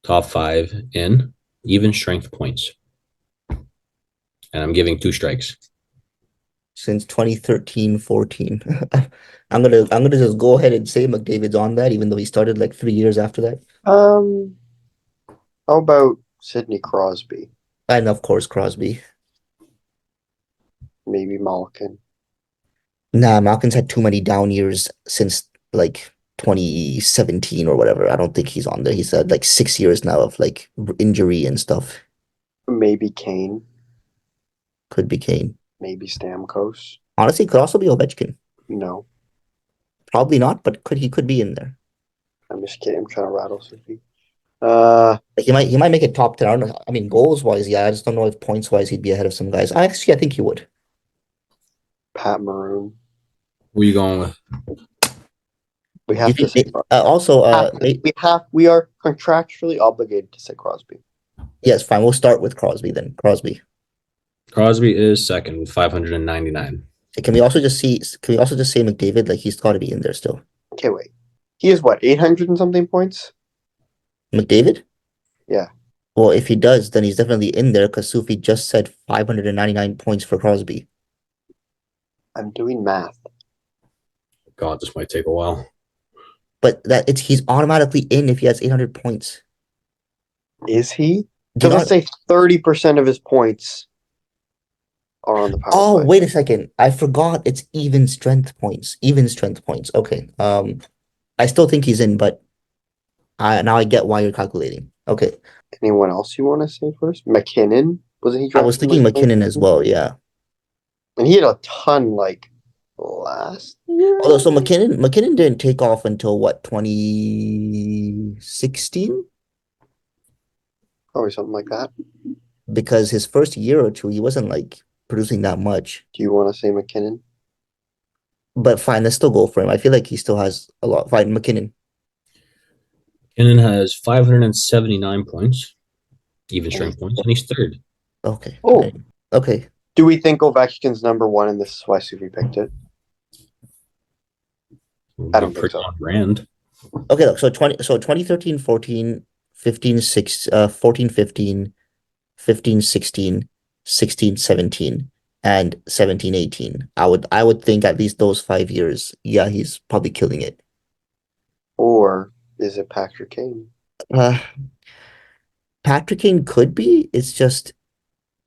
top five in even strength points. And I'm giving two strikes. Since 2013-14. I'm gonna just go ahead and say McDavid's on that, even though he started like 3 years after that. Um, how about Sidney Crosby? And of course Crosby. Maybe Malkin. Nah, Malkin's had too many down years since like 2017 or whatever. I don't think he's on there. He's had like 6 years now of like injury and stuff. Maybe Kane. Could be Kane. Maybe Stamkos. Honestly, could also be Ovechkin. No, Probably not, but he could be in there. I'm just kidding. I'm trying to rattle Sufi. Uh, He might make it top 10. I don't know. I mean, goals wise, yeah. I just don't know if points wise he'd be ahead of some guys. I think he would. Pat Maroon. Who are you going with? We You have to think say also we are contractually obligated to say Crosby. yes, fine. We'll start with Crosby then. Crosby. Crosby is second with 599. Can we also just say McDavid? Like he's got to be in there still. Okay, wait. He is what, 800 and something points? McDavid? Yeah. Well, if he does, then he's definitely in there because Sufi just said 599 points for Crosby. I'm doing math. God, this might take a while. But he's automatically in if he has 800 points. Is he? Do you Because let's not? say 30% of his points are on the power Oh, play. wait a second. I forgot it's even strength points. Even strength points. Okay. I still think he's in, but now I get why you're calculating. Okay. Anyone else you want to say first? McKinnon? Wasn't he I was drafted in thinking like McKinnon as 2015? well, yeah. And he had a ton like last year. Although so McKinnon didn't take off until what, 2016? Probably something like that. Because his first year or two, he wasn't like producing that much. Do you want to say McKinnon? But fine, let's still go for him. I feel like he still has a lot. Fine, McKinnon. Kinnan has 579 points, even And he's strength points, and he's third. Okay. Oh. Okay. Do we think Ovechkin's number one and this is why Sufi picked it? I don't think Pretty so. on brand. Okay, look, so 2013, 14, 15, 14, 15, 15, 16, 16, 17, and 17, 18. I would think at least those 5 years, yeah, he's probably killing it. Or is it Patrick Kane? Uh, Patrick Kane could be. It's just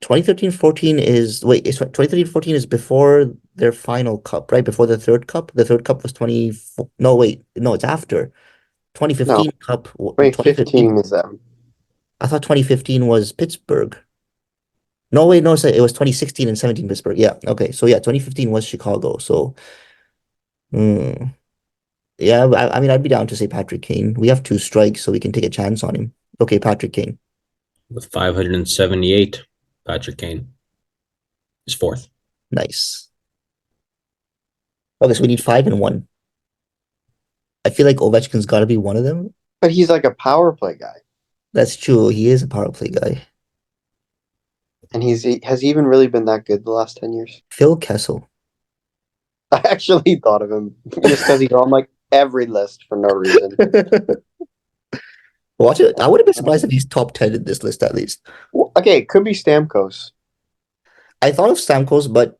2013, 14 is wait, it's 2013, 14 is before their final cup, right? Before the third cup. The third cup was 20. No, wait, no, it's after. No, 2015 cup. 2015. 2015 is them. I thought 2015 was Pittsburgh. No, wait, no, it was 2016 and 17 Pittsburgh. Yeah, okay. So yeah, 2015 was Chicago. So hmm, yeah, I mean I'd be down to say Patrick Kane. We have two strikes, so we can take a chance on him. Okay, Patrick Kane. With 578, Patrick Kane is fourth. Nice. Okay, so we need 5 and 1. I feel like Ovechkin's got to be one of them. But he's like a power play guy. That's true. He is a power play guy. And has he even really been that good the last 10 years? Phil Kessel. I actually thought of him just because he's on like every list for no reason. Watch it. I wouldn't be surprised if he's top 10 in this list at least. Well, okay, it could be Stamkos. I thought of Stamkos, but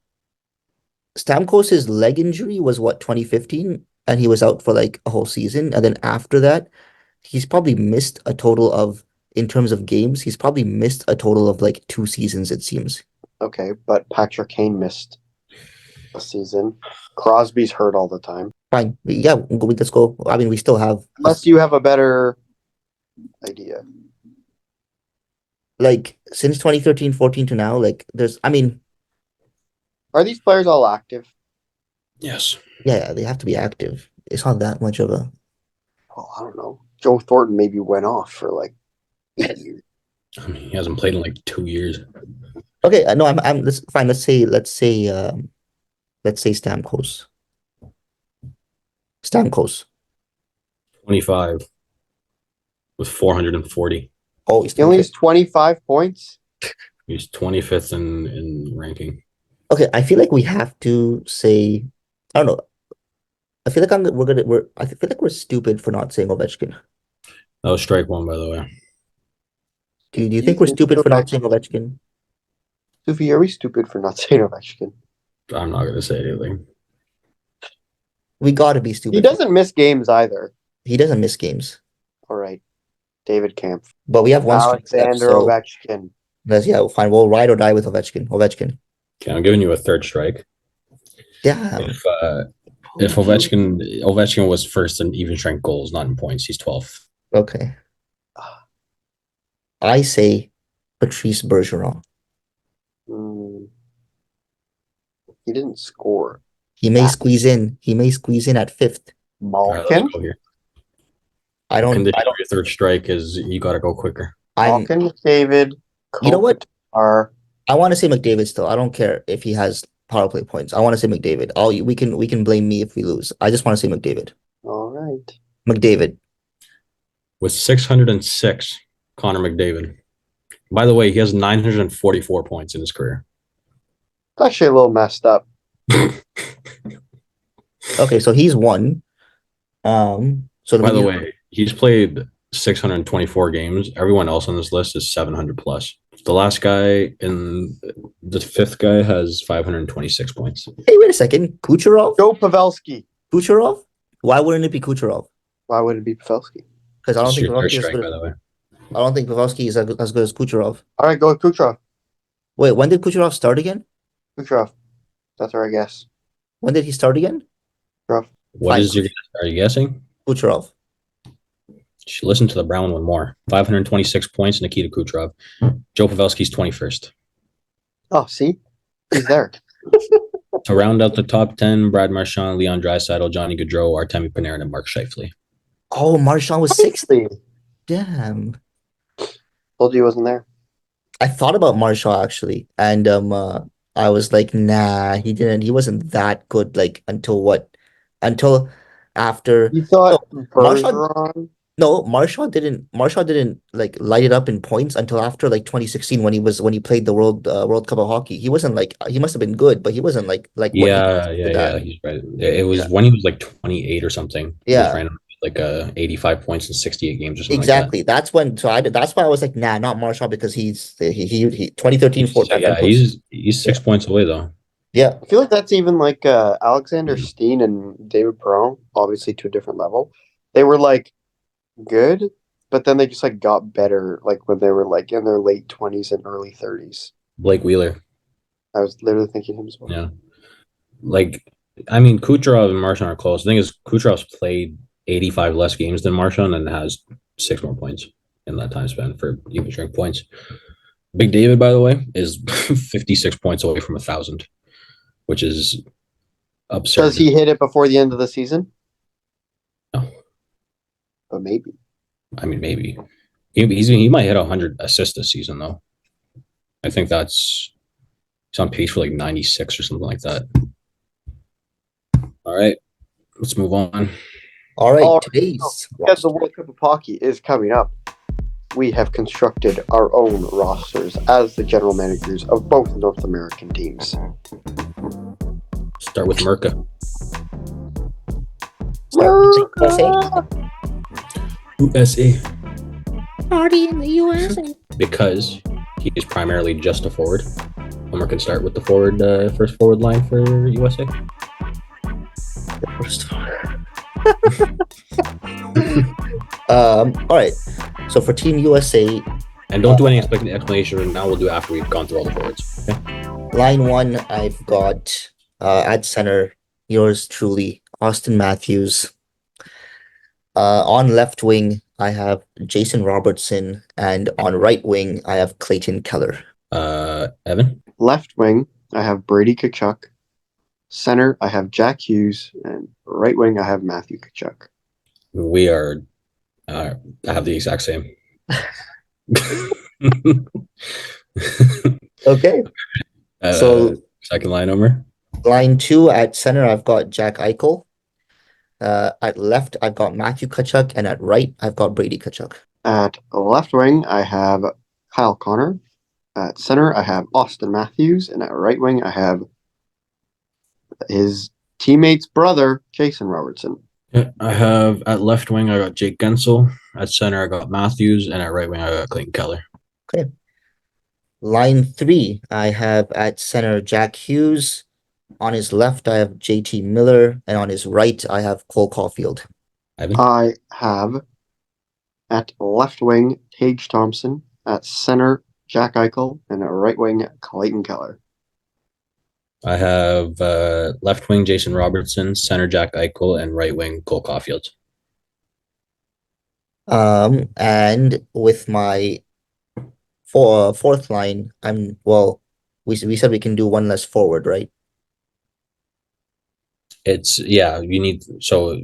Stamkos' leg injury was what, 2015? And he was out for like a whole season. And then after that, he's probably missed a total of, in terms of games, he's probably missed a total of like 2 seasons, it seems. Okay, but Patrick Kane missed a season. Crosby's hurt all the time. Fine. Yeah, let's go. I mean, we still have, Unless you have a better idea. like, since 2013-14 to now, like, Are these players all active? Yes. yeah, they have to be active. It's not that much of a. Well, I don't know. Joe Thornton maybe went off for like 8 years. I mean, he hasn't played in like 2 years. Okay, no, let's fine. Let's say Stamkos. Stamkos. 25 with 440. Oh, he's He only has 25th. 25 points. He's 25th in ranking. Okay, I feel like we have to say. I don't know. I feel like I feel like we're stupid for not saying Ovechkin. That was strike one, by the way. Do you think we're stupid for not saying Ovechkin? Sophie, are we stupid for not saying Ovechkin? I'm not gonna say anything. We gotta be stupid. He doesn't miss games either. He doesn't miss games. All right. David Camp. But we have one streak left, Alexander so Ovechkin. fine. We'll ride or die with Ovechkin. Ovechkin. Okay, I'm giving you a third strike. Yeah. If Ovechkin was first in even strength goals, not in points, he's 12th. Okay. I say Patrice Bergeron. He didn't score. He may squeeze in. He may squeeze in at 5th. All right, Malkin. let's go here. I don't. Condition of your third strike is you got to go quicker. Malkin, McDavid. You know what? Are I want to say McDavid still. I don't care if he has power play points. I want to say McDavid. We can blame me if we lose. I just want to say McDavid. all right. McDavid. With 606, Connor McDavid. By the way, he has 944 points in his career. It's actually a little messed up. Okay, so he's one. So By the way, he's played 624 games. Everyone else on this list is 700 plus. The last guy the fifth guy has 526 points. Hey, wait a second. Kucherov? Joe Pavelski. Kucherov? Why wouldn't it be Kucherov? Why would it be Pavelski? Because I don't It's think your third Pavelski is strike, good. by the way. I don't think Pavelski is as good as Kucherov. All right, go with Kucherov. Wait, when did Kucherov start again? Kucherov. That's our guess. When did he start again? Kucherov. What Fine. is your? Are you guessing? Kucherov. You should listen to the brown one more. 526 points, Nikita Kucherov. Joe Pavelski's 21st. Oh, see? He's there. To round out the top 10, Brad Marchand, Leon Draisaitl, Johnny Gaudreau, Artemi Panarin, and Mark Scheifele. Oh, Marchand was 6th. Seriously. Damn. Told you he wasn't there. I thought about Marchand actually, and I was like, nah, he didn't. He wasn't that good. Like until after. You thought Marchand- Bergeron? No, Marchand didn't like light it up in points until after like 2016 when he played the World Cup of Hockey. He wasn't like he must have been good, but he wasn't like what he Yeah, did that. he's right. It was when he was like 28 or something. He Yeah. was random, like 85 points in 68 games or something Exactly. That's when. So that's why I was like, nah, not Marchand because he 2013 like 14. that. Yeah, he's 6 points away though. Yeah. I feel like that's even like Alexander Steen and David Perron, obviously to a different level. They were like good, but then they just like got better like when they were like in their late 20s and early 30s. Blake Wheeler. I was literally thinking him as well. Yeah. Like, I mean, Kucherov and Marchand are close. The thing is, Kucherov's played 85 less games than Marchand and has 6 more points in that time span for even strength points. Big David, by the way, is 56 points away from 1,000, which is absurd. Does he hit it before the end of the season? No. But maybe. I mean, maybe. He might hit 100 assists this season, though. I think he's on pace for like 96 or something like that. All right, let's move on. All right. Oh, Today's Because the World Cup of Hockey is coming up. we have constructed our own rosters as the general managers of both North American teams. Start with Merca. USA. Party in the USA. Because he's primarily just a forward. Homer can start with the forward, first forward line for USA. All right. So for Team USA, and don't do any explanation now. We'll do after we've gone through all the forwards. Okay? Line 1, I've got at center, yours truly, Austin Matthews. On left wing, I have Jason Robertson, and on right wing, I have Clayton Keller. Evan? Left wing, I have Brady Tkachuk. Center, I have Jack Hughes, and right wing, I have Matthew Tkachuk. We are. I have the exact same. Okay. So second line, Homer. Line 2 at center, I've got Jack Eichel. At left, I've got Matthew Tkachuk, and at right, I've got Brady Tkachuk. At left wing, I have Kyle Connor. At center, I have Austin Matthews, and at right wing, I have his teammate's brother, Jason Robertson. Yeah, I have at left wing, I got Jake Gensel. At center, I got Matthews, and at right wing, I got Clayton Keller. Okay. Line 3, I have at center Jack Hughes. On his left, I have JT Miller, and on his right, I have Cole Caulfield. Ivan? I have at left wing Tage Thompson, at center Jack Eichel, and at right wing Clayton Keller. I have left wing Jason Robertson, center Jack Eichel, and right wing Cole Caulfield. And with my fourth line, we said we can do one less forward, right? You need, so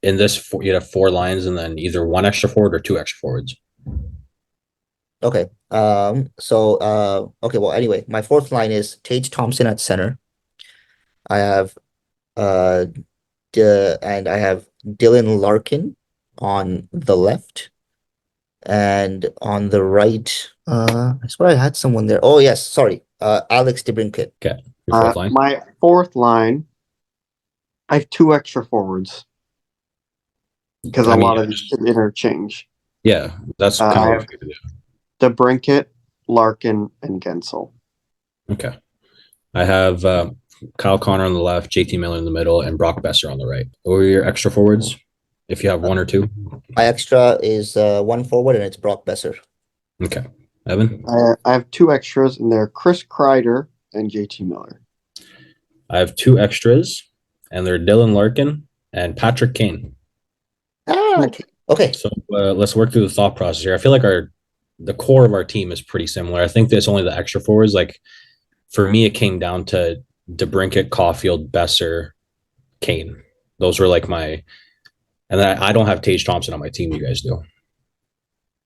in this, you have 4 lines and then either one extra forward or 2 extra forwards. Okay. Okay, well, anyway, my fourth line is Tage Thompson at center. I have and I have Dylan Larkin on the left. And on the right, I swear I had someone there. Oh yes, sorry. Alex DeBrincat. Okay. Your fourth line? My fourth line, I have 2 extra forwards. Because a lot of these interchange. Yeah, that's kind of what we do. DeBrincat, Larkin, and Gensel. Okay. I have Kyle Connor on the left, JT Miller in the middle, and Brock Besser on the right. What are your extra forwards? If you have 1 or 2? My extra is 1 forward, and it's Brock Besser. Okay. Evan? I have 2 extras, and they're Chris Kreider and JT Miller. I have 2 extras, and they're Dylan Larkin and Patrick Kane. Okay. So let's work through the thought process here. I feel like the core of our team is pretty similar. I think there's only the extra forwards. Like for me, it came down to DeBrincat, Caulfield, Besser, Kane. Those were like my, and I don't have Tage Thompson on my team. You guys do.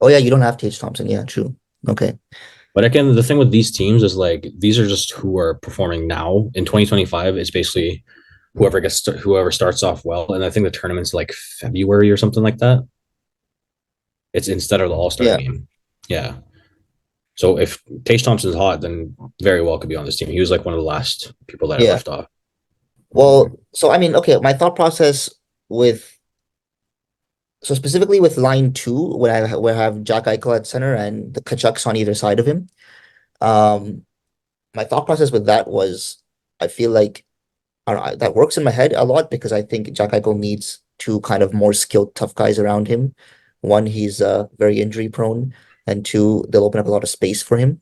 Oh yeah, you don't have Tage Thompson. Yeah, true. Okay. But again, the thing with these teams is like these are just who are performing now. In 2025, it's basically whoever starts off well. And I think the tournament's like February or something like that. It's instead of the All-Star game. Yeah. So if Tage Thompson's hot, then very well could be on this team. He was like one of the last people that I left off. Well, so I mean, okay, my thought process specifically with line 2, where I have Jack Eichel at center and the Kachucks on either side of him. My thought process with that was, I feel like that works in my head a lot because I think Jack Eichel needs 2 kind of more skilled, tough guys around him. 1, he's very injury prone, and 2, they'll open up a lot of space for him.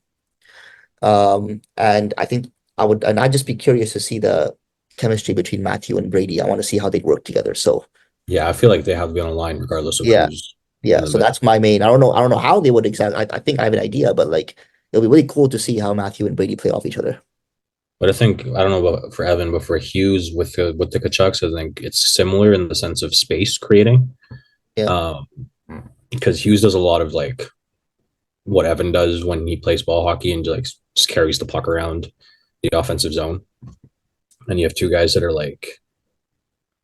And I think I'd just be curious to see the chemistry between Matthew and Brady. I want to see how they work together. So yeah, I feel like they have to be on a line regardless of who's. Yeah, so that's my main. I don't know how they would exactly. I think I have an idea, but like it'll be really cool to see how Matthew and Brady play off each other. But I think I don't know about for Evan, but for Hughes with the Kachucks, I think it's similar in the sense of space creating. Yeah. Because Hughes does a lot of like what Evan does when he plays ball hockey and like just carries the puck around the offensive zone, and you have 2 guys that are like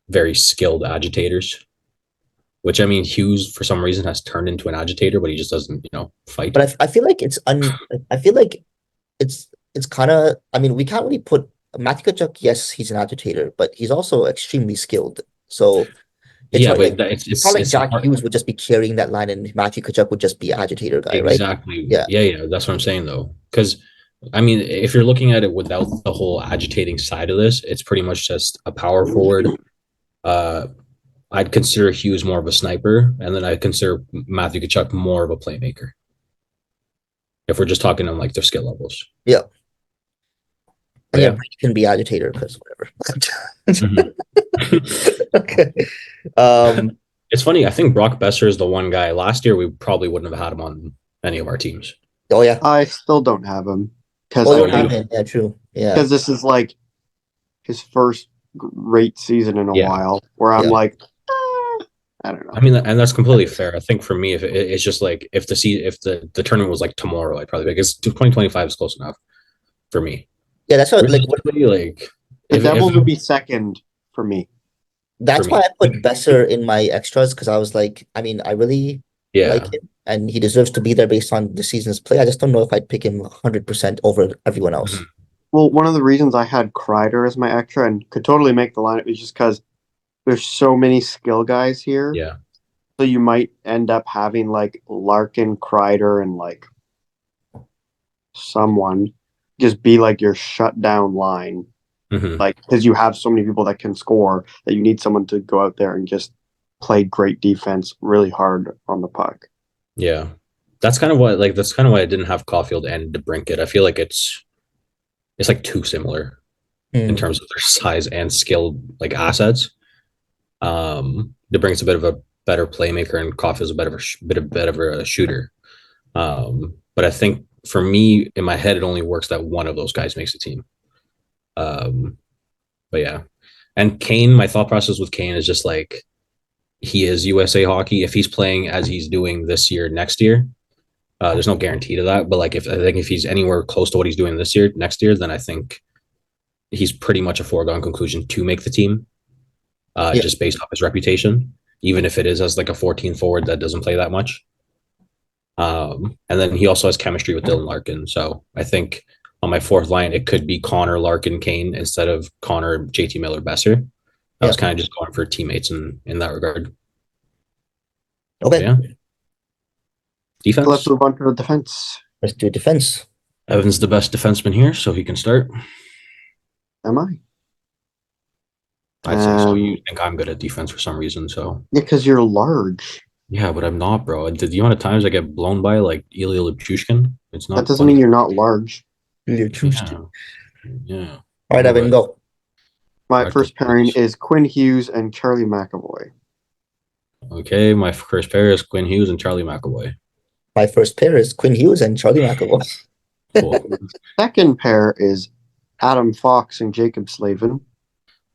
very skilled agitators which I mean, Hughes for some reason has turned into an agitator, but he just doesn't, fight. But I feel like I feel like it's kind of. I mean, we can't really put Matthew Tkachuk. Yes, he's an agitator, but he's also extremely skilled. So it's Yeah, not like but it's it's not like it's Jack hard. Hughes would just be carrying that line and Matthew Tkachuk would just be agitator guy, right? Exactly. Yeah, Yeah, that's what I'm saying though. Because I mean, if you're looking at it without the whole agitating side of this, it's pretty much just a power forward. Uh, I'd consider Hughes more of a sniper, and then I'd consider Matthew Tkachuk more of a playmaker. If we're just talking on like their skill levels. yeah, But and yeah, yeah. Brady can be agitator because whatever. Mhm. Okay. Um. It's funny. I think Brock Besser is the one guy. Last year, we probably wouldn't have had him on any of our teams. Oh yeah. I still don't have him because Oh, you Oh, don't you have don't? him. Yeah, true. Yeah. because this is like his first great season in a Yeah. while. Where I'm Yeah. like, I don't know. I mean, and that's completely fair. I think for me, if it's just like if the tournament was like tomorrow, I'd probably because 2025 is close enough for me. Yeah, that's what like what Realistically, like The if Devils would be second for me. for that's why me, I put Besser in my extras because I was like, I mean, I really yeah, like him and he deserves to be there based on the season's play. I just don't know if I'd pick him 100% over everyone else. Mhm. Well, one of the reasons I had Kreider as my extra and could totally make the lineup is just because there's so many skill guys here. yeah, So you might end up having like Larkin, Kreider, and like someone just be like your shutdown line. hmm Like, because you have so many people that can score that you need someone to go out there and just play great defense really hard on the puck. yeah. That's kind of why I didn't have Caulfield and DeBrinket. I feel like it's like too similar in Hmm. terms of their size and skill like assets. DeBrinket's a bit of a better playmaker, and Caulfield's a bit better of a shooter. But I think for me, in my head, it only works that one of those guys makes a team. Um, but yeah, and Kane, my thought process with Kane is just like he is USA hockey. If he's playing as he's doing this year, next year, there's no guarantee to that. But like if he's anywhere close to what he's doing this year, next year, then I think he's pretty much a foregone conclusion to make the team, Yeah. just based off his reputation. Even if it is as like a 14 forward that doesn't play that much. And then he also has chemistry with Dylan Larkin. So I think on my fourth line, it could be Connor, Larkin, Kane instead of Connor, JT Miller, Besser. I Yeah. was kind of just going for teammates in that regard. Okay. Yeah. Defense. Let's move on to the defense. Let's do defense. Evan's the best defenseman here, so he can start. Am I? I'd say so. You think I'm good at defense for some reason, so Yeah, because you're large. yeah, but I'm not, bro. The amount of times I get blown by like Ilya Lyubushkin, it's That not doesn't funny. mean you're not large. You're true. Yeah. Yeah. All right, Evan, go. My Back first to pairing Bruce. is Quinn Hughes and Charlie McAvoy. Okay, my first pair is Quinn Hughes and Charlie McAvoy. My first pair is Quinn Hughes and Charlie McAvoy. Cool. Second pair is Adam Fox and Jacob Slavin.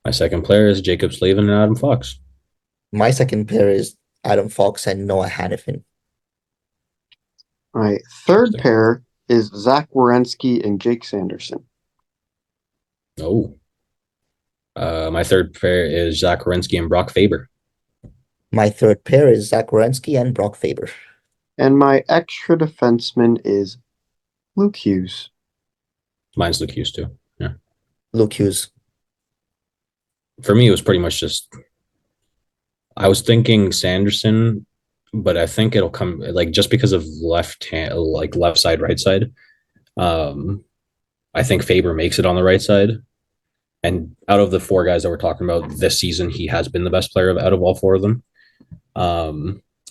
My second player is Jacob Slavin and Adam Fox. My second pair is Adam Fox and Noah Hannafin. My third Interesting. pair is Zach Werenski and Jake Sanderson. Oh. My third pair is Zach Werenski and Brock Faber. My third pair is Zach Werenski and Brock Faber. And my extra defenseman is Luke Hughes. Mine's Luke Hughes too. Yeah. Luke Hughes. For me, it was pretty much just I was thinking Sanderson, but I think it'll come like just because of left hand, like left side, right side. I think Faber makes it on the right side. And out of the four guys that we're talking about this season, he has been the best player out of all four of them.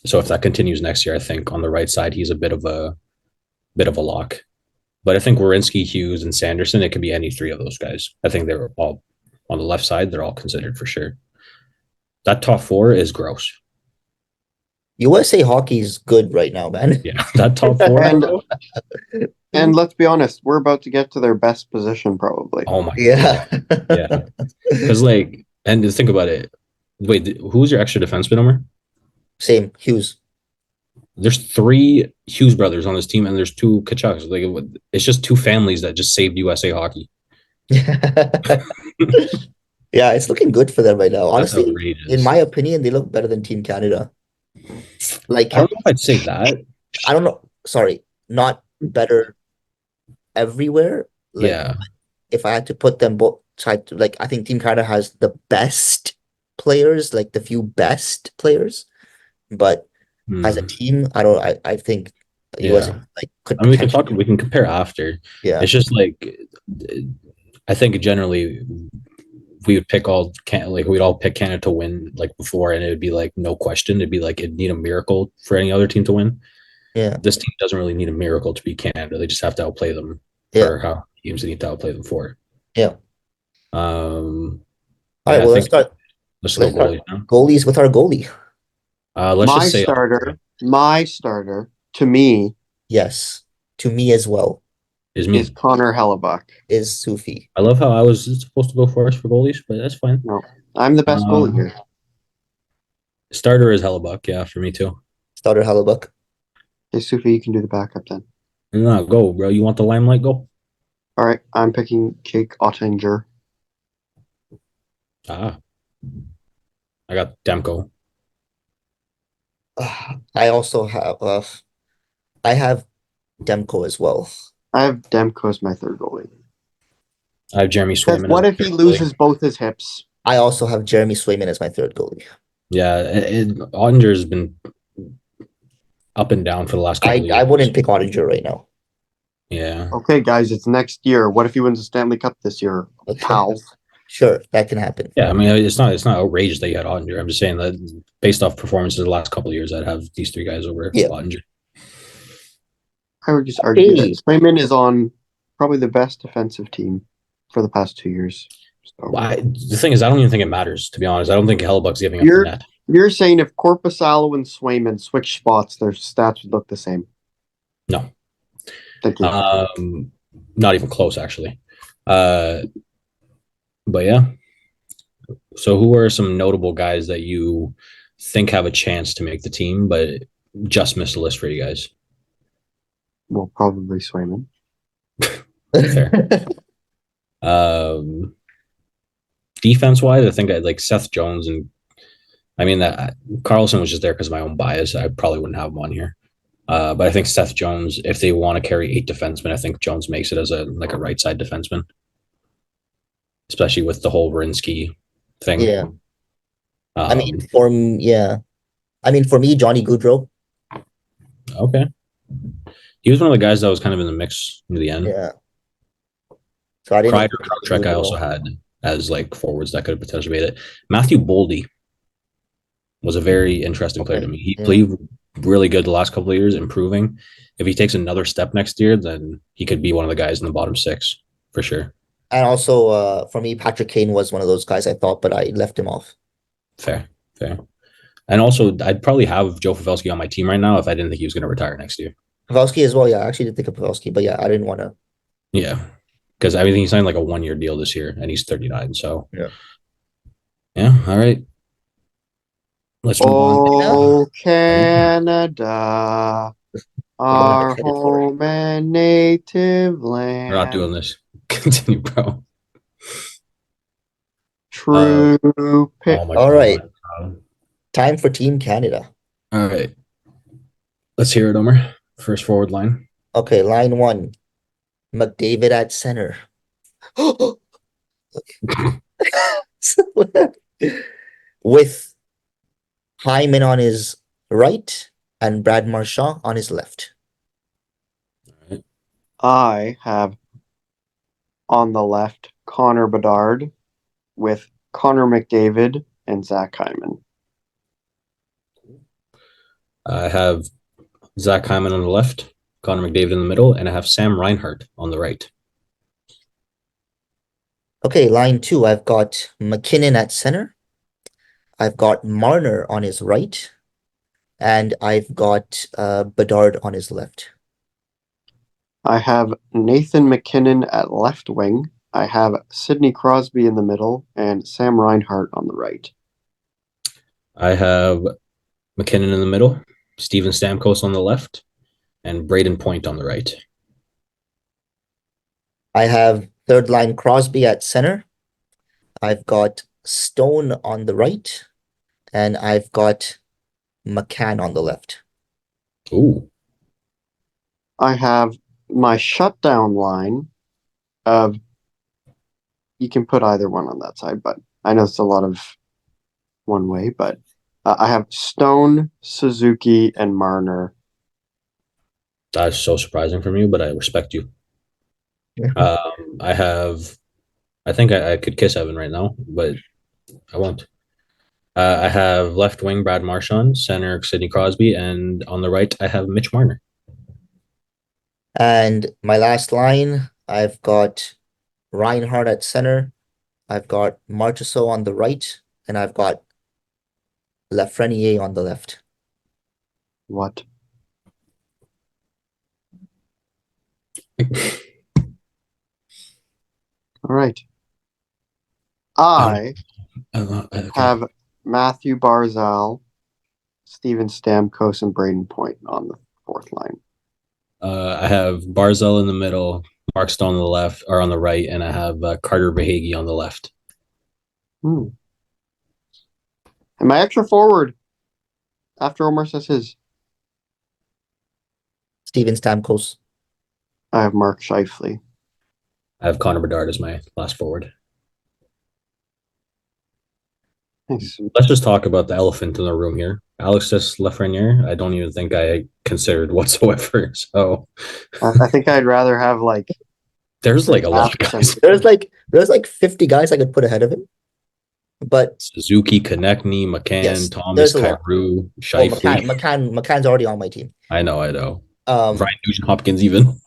So if that continues next year, I think on the right side he's a bit of a lock. But I think Werenski, Hughes, and Sanderson, it could be any three of those guys. I think they're all on the left side. They're all considered for sure. That top four is gross. USA hockey is good right now, man. Yeah, that top four. And let's be honest, we're about to get to their best position probably. Oh my Yeah. god. Yeah. Because like, and think about it. Wait, who's your extra defenseman, Omer? Same. Hughes. There's three Hughes brothers on this team, and there's two Kachucks. Like, it's just two families that just saved USA hockey. Yeah, it's looking good for them right now. That's Honestly, outrageous. in my opinion, they look better than Team Canada. Like I don't know if I'd say that. I don't know. Sorry, not better everywhere. Like Yeah. if I had to put them both side, like I think Team Canada has the best players, like the few best players, but as a Hmm. team, I don't. I think USA Yeah. like could I mean, we can talk. potentially. We can compare after. Yeah, It's just like I think generally we would pick all can like we'd all pick Canada to win like before, and it would be like no question. It'd be like it'd need a miracle for any other team to win. yeah, This team doesn't really need a miracle to beat Canada. They just have to outplay them yeah, for how teams they need to outplay them for. yeah. All right. Yeah, I Well, think let's go let's start goalie now. goalies with our goalie. Let's just say My starter, to me, Yes, to me as well is is me. Connor Hellebuck. is Sufi. I love how I was supposed to go first for goalies, but that's fine. No, I'm the best goalie Um, here. Starter is Hellebuck, yeah, for me too. Starter Hellebuck. Hey, Sufi, you can do the backup then. No, go, bro. You want the limelight? Go. All right, I'm picking Jake Ottinger. Ah, I got Demko. I also have I have Demko as well. I have Demko as my third goalie. I have Jeremy Because Swayman as what my if he third goalie. loses both his hips? I also have Jeremy Swayman as my third goalie. Yeah, Ottinger's been up and down for the last couple of I years. wouldn't pick Ottinger right now. Yeah, Okay, guys, it's next year. What if he wins the Stanley Cup this year, Okay. pals? Sure, that can happen. yeah. I mean, it's not outrageous that you had Ottinger. I'm just saying that based off performances the last couple of years, I'd have these three guys over Yeah. Ottinger. I would just argue that Swayman is on probably the best defensive team for the past 2 years. So The thing is, I don't even think it matters. To be honest, I don't think Hellebuck's giving up the you're net. you're saying if Korpisalo and Swayman switch spots, their stats would look the same. No, Thank you. not even close, actually. Uh, but yeah. So, who are some notable guys that you think have a chance to make the team, but just missed the list for you guys? Well, probably Swayman. Fair. Um, Defense wise, I think I like Seth Jones, and I mean that Carlson was just there because of my own bias. I probably wouldn't have him on here. But I think Seth Jones, if they want to carry 8 defensemen, I think Jones makes it as a right side defenseman, especially with the whole Rinsky thing. Yeah. I mean, Um, yeah. I mean, for me, Johnny Gaudreau. okay. He was one of the guys that was kind of in the mix near the end. Yeah. So I didn't Kreider, include Trek, I also Gaudreau. had as like forwards that could have potentially made it. Matthew Boldy was a very interesting player to me. He Yeah. played really good the last couple of years, improving. If he takes another step next year, then he could be one of the guys in the bottom six for sure. And also, for me, Patrick Kane was one of those guys I thought, but I left him off. Fair, fair. And also, I'd probably have Joe Pavelski on my team right now if I didn't think he was going to retire next year. Pavelski as well. Yeah, I actually did think of Pavelski, but yeah, I didn't want to. Yeah, because I mean, he signed like a 1 year deal this year, and he's 39. So Yeah. yeah, all right. Let's move on. Oh, Canada, our Excited for it. home and native land. We're not doing this. Continue, bro. True pick. Oh my All God. right. Time for Team Canada. All right. Let's hear it, Omer. First forward line. Okay, line one. McDavid at center. With Hyman on his right and Brad Marchand on his left. I have on the left Connor Bedard with Connor McDavid and Zach Hyman. I have Zach Hyman on the left, Connor McDavid in the middle, and I have Sam Reinhart on the right. Okay, line two. I've got McKinnon at center. I've got Marner on his right. And I've got Bedard on his left. I have Nathan McKinnon at left wing. I have Sidney Crosby in the middle and Sam Reinhart on the right. I have McKinnon in the middle, Steven Stamkos on the left, and Braden Point on the right. I have third line Crosby at center. I've got Stone on the right. And I've got McCann on the left. Ooh, I have my shutdown line of you can put either one on that side, but I know it's a lot of one way, but I have Stone, Suzuki, and Marner. that's so surprising from you, but I respect you. I have. I think I could kiss Evan right now, but I won't. I have left wing Brad Marchand, center Sidney Crosby, and on the right I have Mitch Marner. And my last line, I've got Reinhardt at center. I've got Marchessault on the right, and I've got Lafreniere on the left. What? All right. I Okay. have Matthew Barzal, Steven Stamkos, and Braden Point on the fourth line. I have Barzell in the middle, Mark Stone on the left or on the right, and I have Carter Verhaeghe on the left. And my extra forward, after Omar says his, Steven Stamkos. I have Mark Scheifele. I have Connor Bedard as my last forward. Nice. Let's just talk about the elephant in the room here. Alexis Lafreniere, I don't even think I considered whatsoever. So I think I'd rather have like there's like a lot of guys. There's like 50 guys I could put ahead of him. But Suzuki, Konechny, McCann, yes, Thomas, there's a lot. Kyrou, Oh, Scheifele. McCann's already on my team. I know. Um, Ryan Nugent Hopkins even.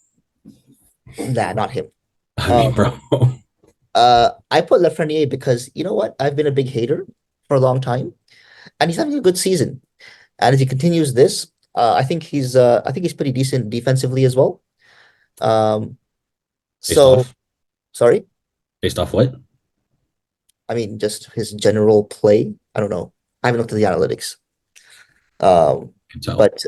nah, not him. I mean, bro. I put Lafreniere because you know what? I've been a big hater for a long time, and he's having a good season. And as he continues this, I think he's pretty decent defensively as well. Based So off? sorry. Based off what? I mean, just his general play. I don't know. I haven't looked at the analytics. Um, Can tell. but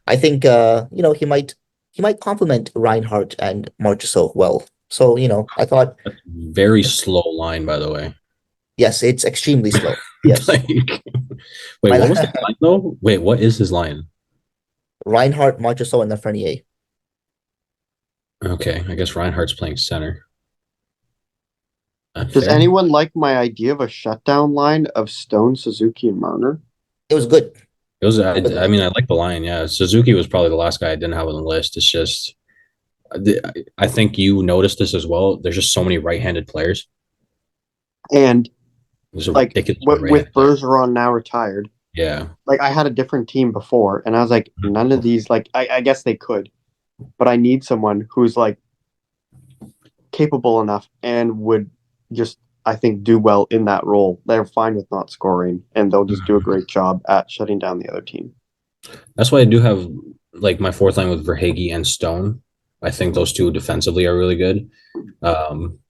I think he might complement Reinhardt and Marchessault well. So I thought That's a very slow line, by the way. yes, it's extremely slow. Yes, Like, wait, my what was the line though? Wait, what is his line? Reinhardt, Marchessault, and Lafreniere. Okay, I guess Reinhardt's playing center. Does Fair. anyone like my idea of a shutdown line of Stone, Suzuki, and Marner? It was good. It was. I mean, I like the line. Yeah, Suzuki was probably the last guy I didn't have on the list. It's just, I think you noticed this as well. There's just so many right-handed players. And There's a like ridiculous with Bergeron now retired, yeah, like I had a different team before, and I was like, none of these. Like I guess they could, but I need someone who's like capable enough and would just I think do well in that role. They're fine with not scoring, and they'll just do a great job at shutting down the other team. that's why I do have like my fourth line with Verhaeghe and Stone. I think those two defensively are really good.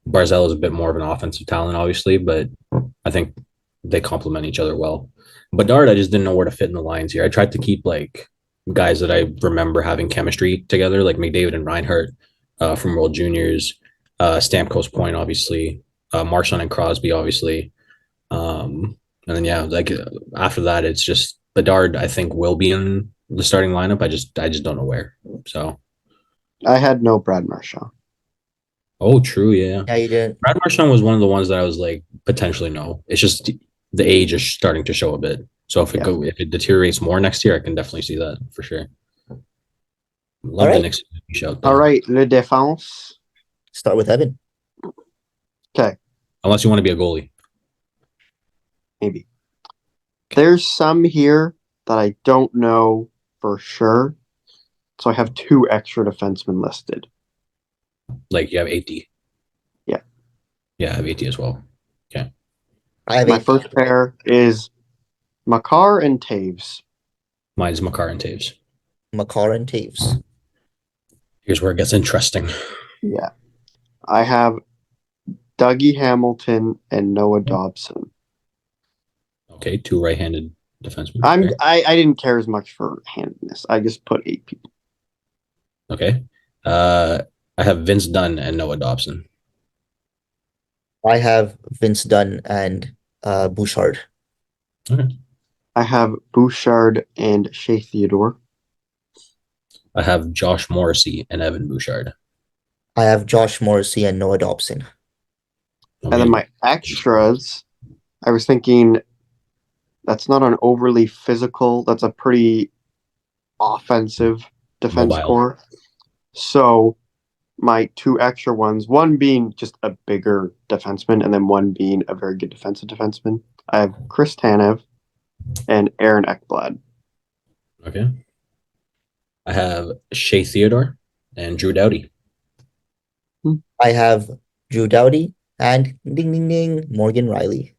Barzell is a bit more of an offensive talent, obviously, but I think they complement each other well. Bedard, I just didn't know where to fit in the lines here. I tried to keep like guys that I remember having chemistry together, like McDavid and Reinhardt from World Juniors, Stamkos Point, obviously, Marchand and Crosby, obviously. And then yeah, like after that, it's just Bedard. I think will be in the starting lineup. I just don't know where. So I had no Brad Marchand. oh, true, yeah. Yeah, you didn't. Brad Marchand was one of the ones that I was like potentially no. It's just the age is starting to show a bit. So if it deteriorates more next year, I can definitely see that for sure. Love the next shout. All right, Le Défense. Start with Evan. Okay. Unless you want to be a goalie. Maybe. There's some here that I don't know for sure. So I have two extra defensemen listed. Like you have 80. Yeah. Yeah, I have 80 as well. Okay. My first pair is Makar and Taves. Mine's Makar and Taves. Makar and Taves. Here's where it gets interesting. Yeah. I have Dougie Hamilton and Noah Dobson. Okay, two right-handed defensemen. I didn't care as much for handedness. I just put 8 people. Okay. I have Vince Dunn and Noah Dobson. I have Vince Dunn and Bouchard. Okay. I have Bouchard and Shea Theodore. I have Josh Morrissey and Evan Bouchard. I have Josh Morrissey and Noah Dobson. I'll And be then a- my extras, I was thinking that's not an overly physical, that's a pretty offensive defense Mobile. core. So my two extra ones, one being just a bigger defenseman, and then one being a very good defensive defenseman. I have Chris Tanev and Aaron Ekblad. Okay. I have Shea Theodore and Drew Doughty. I have Drew Doughty and ding ding ding Morgan Riley.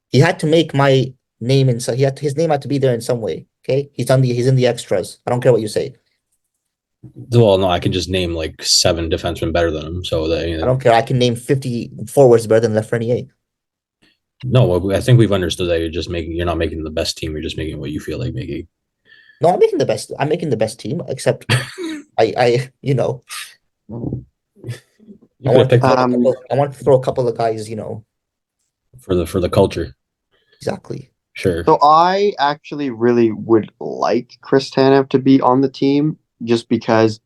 He had to make my name in so his name had to be there in some way. Okay, he's in the extras. I don't care what you say. Well, no, I can just name like 7 defensemen better than him. So that I don't care. I can name 50 forwards better than Lafreniere. no, I think we've understood that you're not making the best team. You're just making what you feel like making. No, I'm making the best team, except I You could have picked I want to throw a couple of guys, for the culture. exactly. Sure. So I actually really would like Chris Tanev to be on the team just because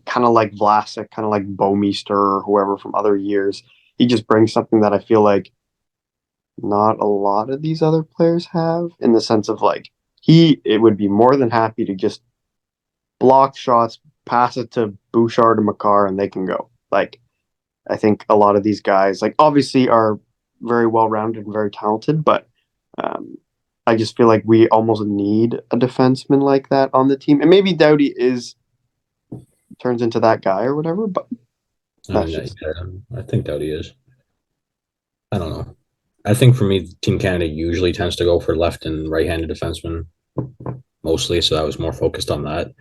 kind of like Vlasic, kind of like Bouwmeester or whoever from other years, he just brings something that I feel like not a lot of these other players have in the sense of like it would be more than happy to just block shots, pass it to Bouchard and Makar, and they can go. Like I think a lot of these guys, like obviously, are very well rounded and very talented, but um, I just feel like we almost need a defenseman like that on the team, and maybe Doughty turns into that guy or whatever. But I that's mean, just I think Doughty is. I don't know. I think for me, Team Canada usually tends to go for left and right-handed defensemen mostly, so I was more focused on that.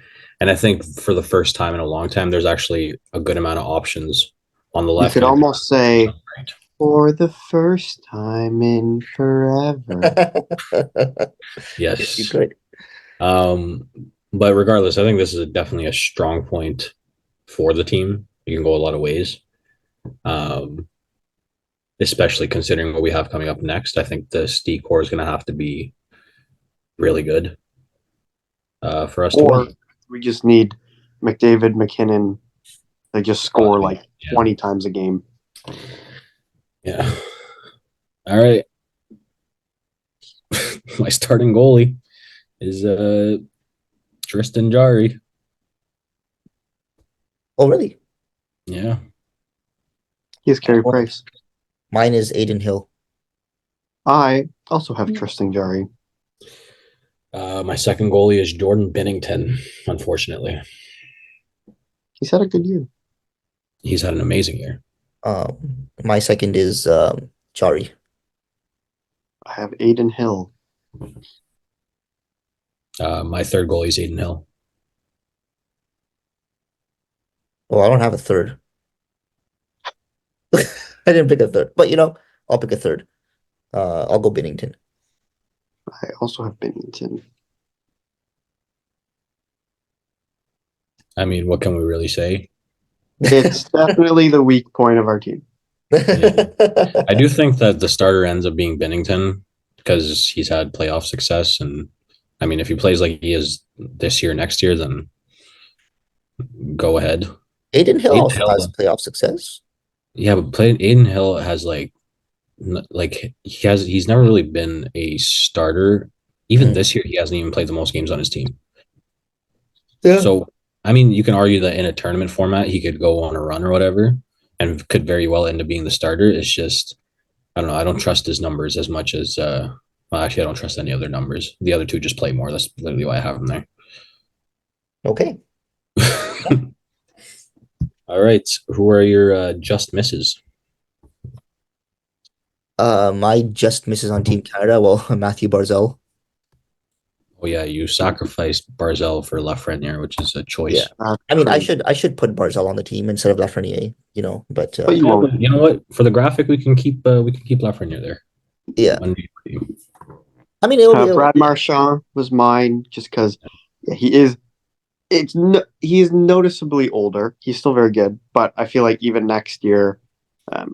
And I think for the first time in a long time, there's actually a good amount of options on the you left. could and almost say right. for the first time in forever. Yes, you Yes. could. But regardless, I think this is definitely a strong point for the team. You can go a lot of ways. Um, Especially considering what we have coming up next. I think the D core is going to have to be really good for us to Or win. we just need McDavid, McKinnon. They just score like Yeah. 20 times a game. Yeah. All right. My starting goalie is Tristan Jarry. Oh, really? Yeah. He has Carey Price. Mine is Aiden Hill. I also have Tristan Jarry. My second goalie is Jordan Binnington, unfortunately. He's had a good year. He's had an amazing year. My second is Jari. I have Aiden Hill. My third goalie is Aiden Hill. Oh, I don't have a third. I didn't pick a third, but I'll pick a third. I'll go Binnington. I also have Bennington. I mean, what can we really say? It's definitely the weak point of our team. I do think that the starter ends up being Binnington because he's had playoff success. And I mean, if he plays like he is this year, next year, then go ahead. Aiden Hill Aiden also Hill, has playoff success. yeah, but Aiden Hill has he's never really been a starter. Even this year, he hasn't even played the most games on his team. Yeah. So, I mean, you can argue that in a tournament format, he could go on a run or whatever and could very well end up being the starter. It's just, I don't know. I don't trust his numbers as much as, well, actually, I don't trust any other numbers. The other two just play more. That's literally why I have him there. Okay. All right. Who are your just misses? My just misses on Team Canada. Well, Matthew Barzell. Oh, yeah. You sacrificed Barzell for Lafreniere, which is a choice. Yeah. I mean, I should put Barzell on the team instead of Lafreniere, but But you won't. You know what? For the graphic, we can keep Lafreniere there. yeah. One I mean, it'll be Brad Marchand was mine just because he is. He is noticeably older. He's still very good, but I feel like even next year,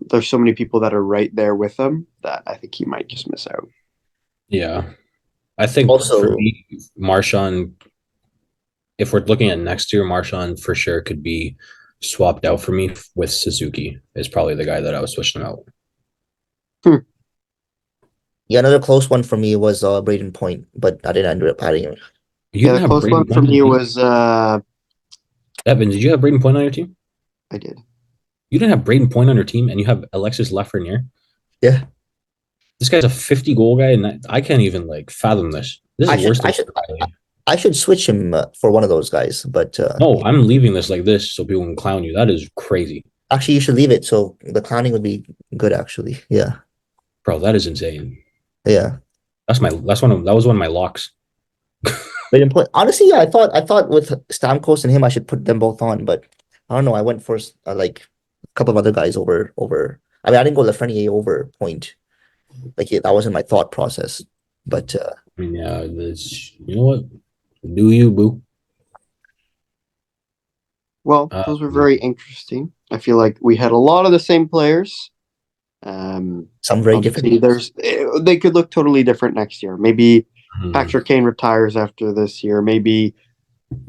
there's so many people that are right there with him that I think he might just miss out. Yeah. I think for Also, me, Marshawn, if we're looking at next year, Marshawn for sure could be swapped out for me with Suzuki is probably the guy that I was switching out. yeah, another close one for me was Braden Point, but I didn't end up adding him. You Yeah, didn't the have close one Braden for Point on me your team? was Evan, did you have Braden Point on your team? I did. You didn't have Braden Point on your team and you have Alexis Lafreniere? Yeah, This guy's a 50 goal guy, and I can't even like fathom this. This I is should worse I than should Riley. I should switch him for one of those guys, but No, I'm leaving this like this so people can clown you. That is crazy. actually, you should leave it. So the clowning would be good, actually. Yeah, Bro, that is insane. yeah. That was one of my locks. Braden Point. Honestly, yeah, I thought with Stamkos and him, I should put them both on, but I don't know. I went for like a couple of other guys over. I mean, I didn't go Lafreniere over Point. Like that wasn't my thought process. But I mean, yeah, this you know what? Do you boo? Well, Uh, those were very interesting. I feel like we had a lot of the same players. some very Obviously, different names. they could look totally different next year. Maybe hmm. Patrick Kane retires after this year. Maybe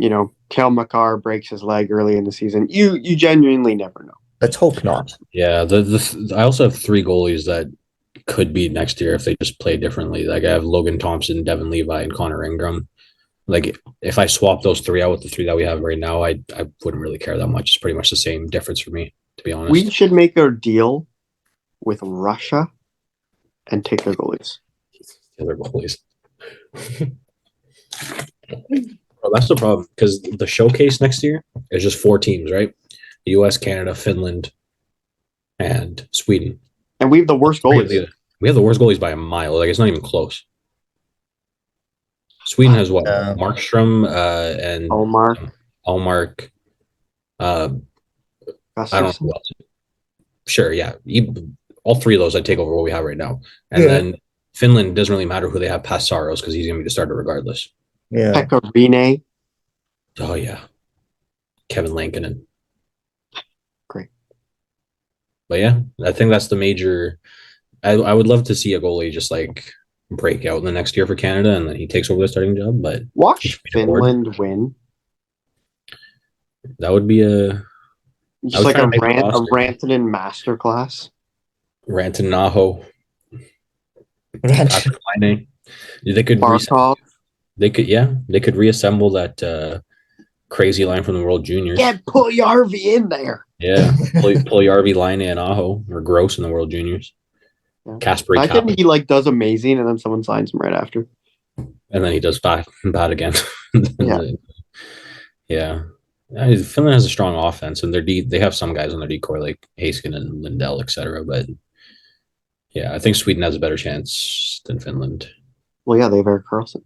Kel McCarr breaks his leg early in the season. You genuinely never know. Let's hope not. Yeah, I also have three goalies that could be next year if they just play differently. Like I have Logan Thompson, Devin Levi, and Connor Ingram. Like if I swap those three out with the three that we have right now, I wouldn't really care that much. It's pretty much the same difference for me, to be We honest. should make a deal with Russia and take their goalies. The other goalies. Well, that's the problem because the showcase next year is just four teams, right? The U.S., Canada, Finland, and Sweden. And we have the worst goalies. We have the worst goalies by a mile. Like it's not even close. Sweden has what? Markstrom and Allmark. I don't know who else. Sure, yeah. All three of those I'd take over what we have right now. And then Finland doesn't really matter who they have past Saros because he's going to be the starter regardless. Yeah. Pecorine. Oh, yeah. Kevin Lankinen. Great. But yeah, I think that's the major. I would love to see a goalie just like break out in the next year for Canada and then he takes over the starting job. But watch Finland win. That would be a just like a Rantanen masterclass. Rantanen Aho. They could Barkov. They could reassemble that crazy line from the World Juniors. Get Puljujarvi in there. Yeah, Puljujarvi, Line, and Aho were gross in the World Juniors. Yeah. Casper, I think he does amazing, and then someone signs him right after, and then he does bad again. Yeah. Finland has a strong offense, and they have some guys on their decor like Haskin and Lindell, etc. But yeah, I think Sweden has a better chance than Finland. Well, yeah, they have Erik Karlsson.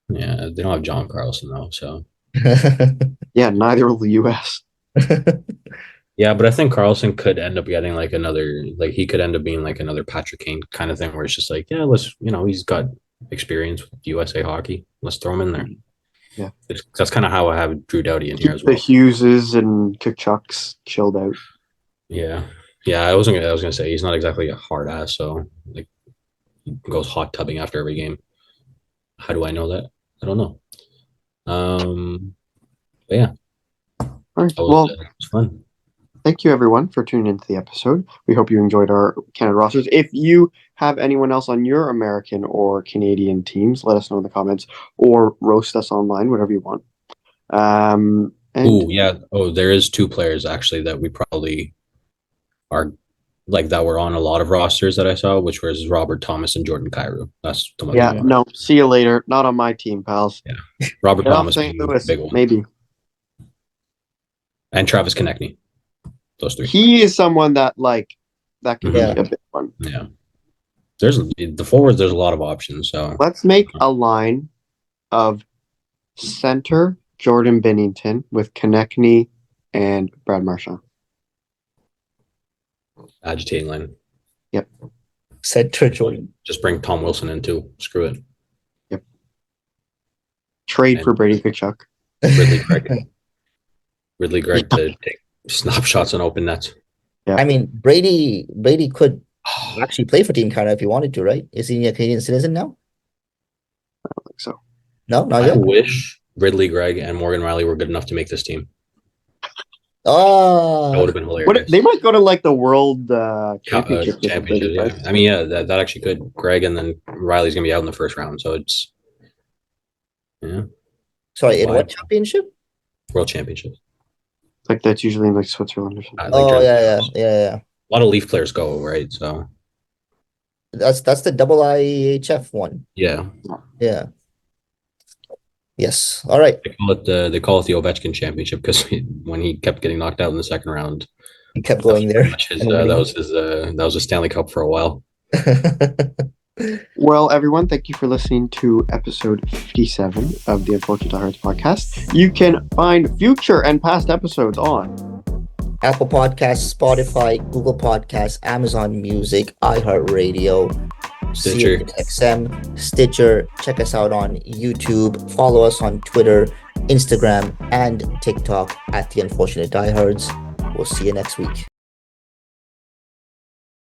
Yeah, they don't have John Carlson though, so. Yeah, neither will the U.S. Yeah, but I think Carlson could end up getting he could end up being like another Patrick Kane kind of thing where it's just like, yeah, he's got experience with USA hockey. Let's throw him in there. Yeah. That's kind of how I have Drew Doughty in here as well. The Hugheses and Tkachuk's chilled out. Yeah. Yeah, I was gonna say he's not exactly a hard ass, so like he goes hot tubbing after every game. How do I know that? I don't know. But yeah. All right. Well, it was fun. Thank you, everyone, for tuning into the episode. We hope you enjoyed our Canada rosters. If you have anyone else on your American or Canadian teams, let us know in the comments or roast us online, whatever you want. There is two players actually that we probably are like that were on a lot of rosters that I saw, which was Robert Thomas and Jordan Kyrou. That's the one. Yeah, no, see you later. Not on my team, pals. Yeah, Robert Thomas, St. Louis, big one. Maybe, and Travis Konechny. Those three. He is someone that could be a big one. Yeah, there's the forwards. There's a lot of options. So let's make a line of center Jordan Binnington with Konechny and Brad Marchand. Agitating line. Yep. Center Jordan. Just bring Tom Wilson in too. Screw it. Yep. Trade for Brady Tkachuk. Ridley Gregg to take snapshots on open nets. Yeah. I mean, Brady could actually play for Team Canada if he wanted to, right? Is he a Canadian citizen now? So No, not I yet. wish Ridley Gregg and Morgan Riley were good enough to make this team. That would Oh, have been hilarious. they might go to like the World Championships or something. Championship, yeah. Right? I mean, yeah, that actually could. Greg and then Riley's gonna be out in the first round, so it's yeah, sorry, in what wide championship? World Championships. Like that's usually in like Switzerland or something. Like Oh, during- yeah. A lot of Leaf players go, right? So That's the double IHF one. yeah, Yeah. Yes. All right. they call it the Ovechkin Championship because when he kept getting knocked out in the second round, He kept that was going pretty there much his, and that winning. was his that was a Stanley Cup for a while. Well, everyone, thank you for listening to episode 57 of the Unfortunate Diehards podcast. You can find future and past episodes on Apple Podcasts, Spotify, Google Podcasts, Amazon Music, iHeartRadio, Stitcher. XM, Stitcher. Check us out on YouTube. Follow us on Twitter, Instagram, and TikTok at The Unfortunate Diehards. We'll see you next week.